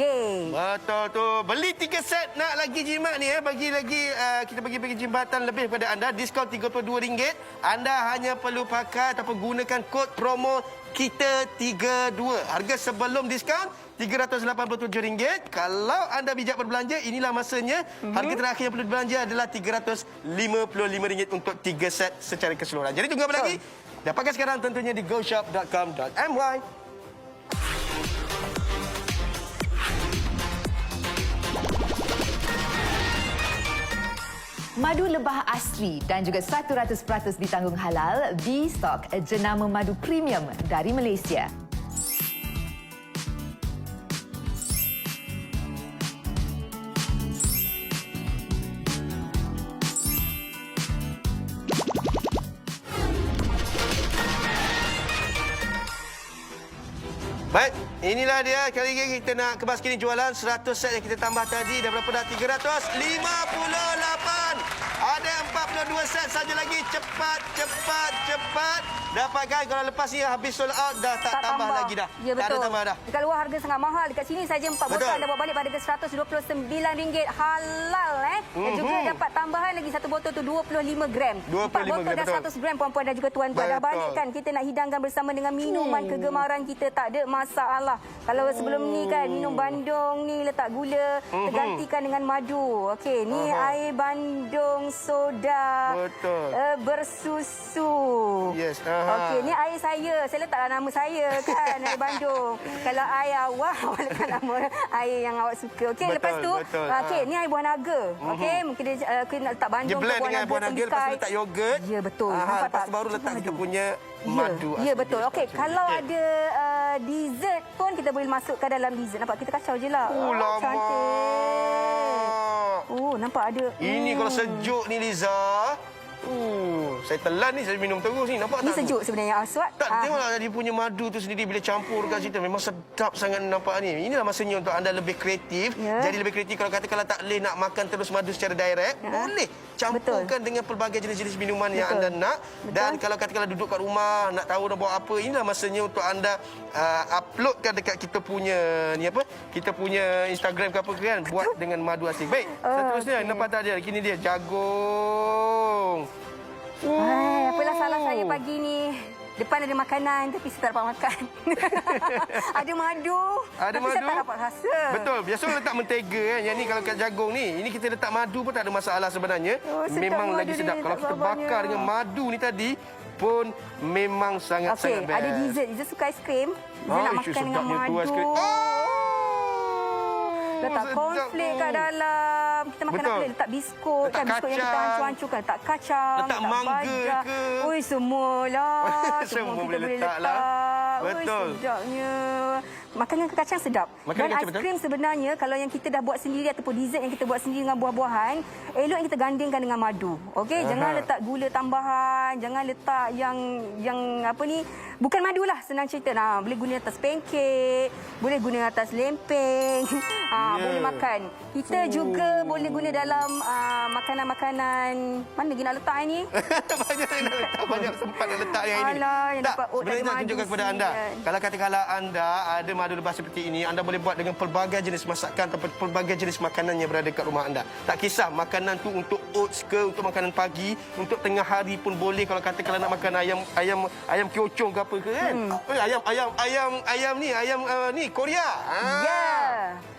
Betul tu. Beli 3 set nak lagi jimat ni bagi lagi kita bagi jimatan lebih kepada anda. Diskaun RM32. Anda hanya perlu pakai ataupun gunakan kod promo kita 32. Harga sebelum diskaun RM387. Kalau anda bijak berbelanja, inilah masanya. Harga terakhir yang perlu belanja adalah RM355 untuk 3 set secara keseluruhan. Jadi tunggu apa lagi? Dapatkan sekarang tentunya di goshop.com.my. Madu lebah asli dan juga 100% ditanggung halal di stok jenama madu premium dari Malaysia. Baik, inilah dia. Kali ini kita nak kebas kini jualan 100 set yang kita tambah tadi. Dah berapa dah? 358. Ada 42 set saja lagi. Cepat. Dapatkan. Kalau lepas ni habis sold out, dah tak tambah lagi dah. Ya, betul. Tak ada tambah dah. Dekat luar harga sangat mahal. Dekat sini saja 4 botol Betul. anda bawa balik pada harga RM129 halal. Dan juga dapat tambahan lagi satu botol tu 25 gram. 25 4 botol gram, dah betul. 100 gram puan-puan dan juga tuan-tuan. Dah Betul. balik kan kita nak hidangkan bersama dengan minuman kegemaran kita. Tak ada masalah. Kalau sebelum ni kan minum bandung ni letak gula, tergantikan dengan madu. Okey, ni air bandung soda Betul. bersusu. Yes. Okey, ni air saya letaklah nama saya kan, air bandung. Kalau air awak, awak letak nama air yang awak suka. Okey, Betul, lepas tu, betul. okey, ni air buah naga. Okey, mungkin dia nak letak Dia bandung blend dengan buah naga, lepas tu temikai. letak yogurt. Ya, betul. Aha, Nampak lepas tak? tu baru letak kita Madu. punya madu. Ya, asli betul. dia. Okey, kalau Okey. ada dessert pun kita boleh masukkan dalam dessert. Nampak, kita kacau je lah. Oh, lama. Cantik. Oh, nampak ada. Ini kalau sejuk ni, Liza. Saya telan ni, saya minum terus ni. Nampak Ni tak? sejuk sebenarnya, Aswad. Tak, tengoklah dia punya madu tu sendiri bila campur kat situ. Memang sedap sangat nampak ni. Inilah masanya untuk anda lebih kreatif. Ya. Jadi lebih kreatif kalau tak boleh nak makan terus madu secara direct, boleh campurkan dengan pelbagai jenis-jenis minuman yang anda nak. Dan kalau katakanlah duduk kat rumah, nak tahu nak buat apa, inilah masanya untuk anda uploadkan dekat kita punya ni apa? Kita punya Instagram ke apa kan, buat dengan madu asli. Baik, seterusnya nampak tak dia? Kini dia jagung. Hai, apalah salah saya pagi ni. Depan ada makanan tapi saya tak dapat makan. Ada madu Ada tapi madu. saya tak dapat rasa. Betul. Biasa orang letak mentega kan. Yang ni kalau kat jagung ni, ini kita letak madu pun tak ada masalah sebenarnya. Oh, sedap Memang madu lagi ni, sedap. tak Kalau kita sabarnya. bakar dengan madu ni tadi pun memang sangat-sangat Okey, best. ada dessert. Izzah suka aiskrim. Izzah nak makan dengan madu. Letak cornflake kat dalam. Kita makan Betul. apa? Letak biskut. Letak Kan biskut yang kita kacang. hancur-hancur kan. Letak kacang. Letak mangga baja. ke. Ui, semualah. Semua kita boleh letak lah. Ui, Betul. sedapnya. Makan dengan kacang sedap. Makan Dan dengan kacang, aiskrim sebenarnya kalau yang kita dah buat sendiri ataupun dessert yang kita buat sendiri dengan buah-buahan, elok yang kita gandingkan dengan madu. Okey, jangan letak gula tambahan, jangan letak yang apa ni, bukan madu lah, senang cerita. Nah, boleh guna atas pancake, boleh guna atas lempeng. Boleh makan. Kita juga boleh guna dalam makanan-makanan. Mana lagi nak letak ni? banyak yang nak letak, banyak sempat nak letak yang ini. Alah, yang Tak, dapat oat sebenarnya ada nak madu tunjukkan kepada sini anda. kan. Kalau katakanlah anda ada madu lebah seperti ini, anda boleh buat dengan pelbagai jenis masakan atau pelbagai jenis makanan yang berada kat rumah anda. Tak kisah makanan tu untuk oats ke, untuk makanan pagi, untuk tengah hari pun boleh. Kalau katakanlah nak makan ayam kiocong ke apa ke kan. Ayam ni Korea. Ya.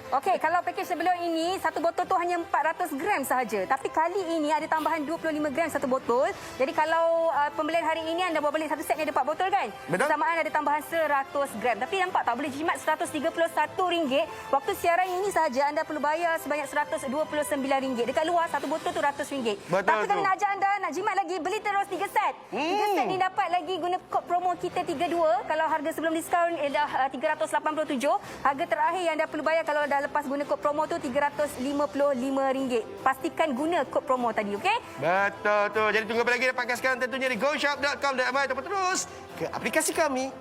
Okey, kalau pakej sebelum ini, satu botol tu hanya 400 gram sahaja. Tapi kali ini ada tambahan 25 gram satu botol. Jadi kalau pembelian hari ini anda bawa balik satu set ni ada 4 botol kan? Betul. Bersamaan ada tambahan 100 gram. Tapi nampak tak boleh jimat RM131. Waktu siaran ini sahaja anda perlu bayar sebanyak RM129. Dekat luar satu botol tu RM100. Betul Tapi tu. kalau nak ajak anda nak jimat lagi, beli terus 3 set. 3 set ni dapat lagi guna kod promo kita 32. Kalau harga sebelum diskaun dah 387. Harga terakhir yang anda perlu bayar kalau dah lepas guna kod promo tu RM355. Pastikan guna kod promo tadi, okey? Betul tu. Jadi tunggu apa lagi, dapatkan sekarang tentunya di goshop.com.my ataupun terus ke aplikasi kami.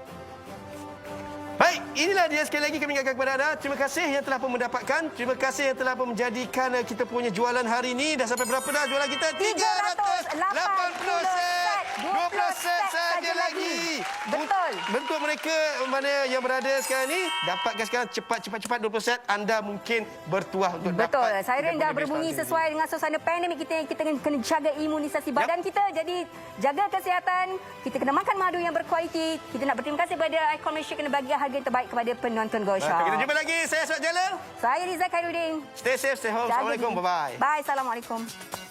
Baik, inilah dia sekali lagi kami ingatkan kepada anda. Terima kasih yang telah pun mendapatkan. Terima kasih yang telah pun menjadikan kita punya jualan hari ini. Dah sampai berapa dah jualan kita? 380 set. 20 set saja lagi. Betul. Bentuk mereka mana yang berada sekarang ni, dapatkan sekarang cepat 20 set. Anda mungkin bertuah untuk Betul. dapat. Siren dah berbunyi sesuai dengan suasana pandemik kita. Kita kena jaga imunisasi badan kita. Jadi jaga kesihatan. Kita kena makan madu yang berkualiti. Kita nak berterima kasih kepada Icon Malaysia kena bagi harga yang terbaik kepada penonton Go Shop. Kita jumpa lagi. Saya Aswad Jalal. Saya Riza Khairuddin. Stay safe, stay home. Jaga Assalamualaikum. diri. Bye-bye. Bye. Assalamualaikum.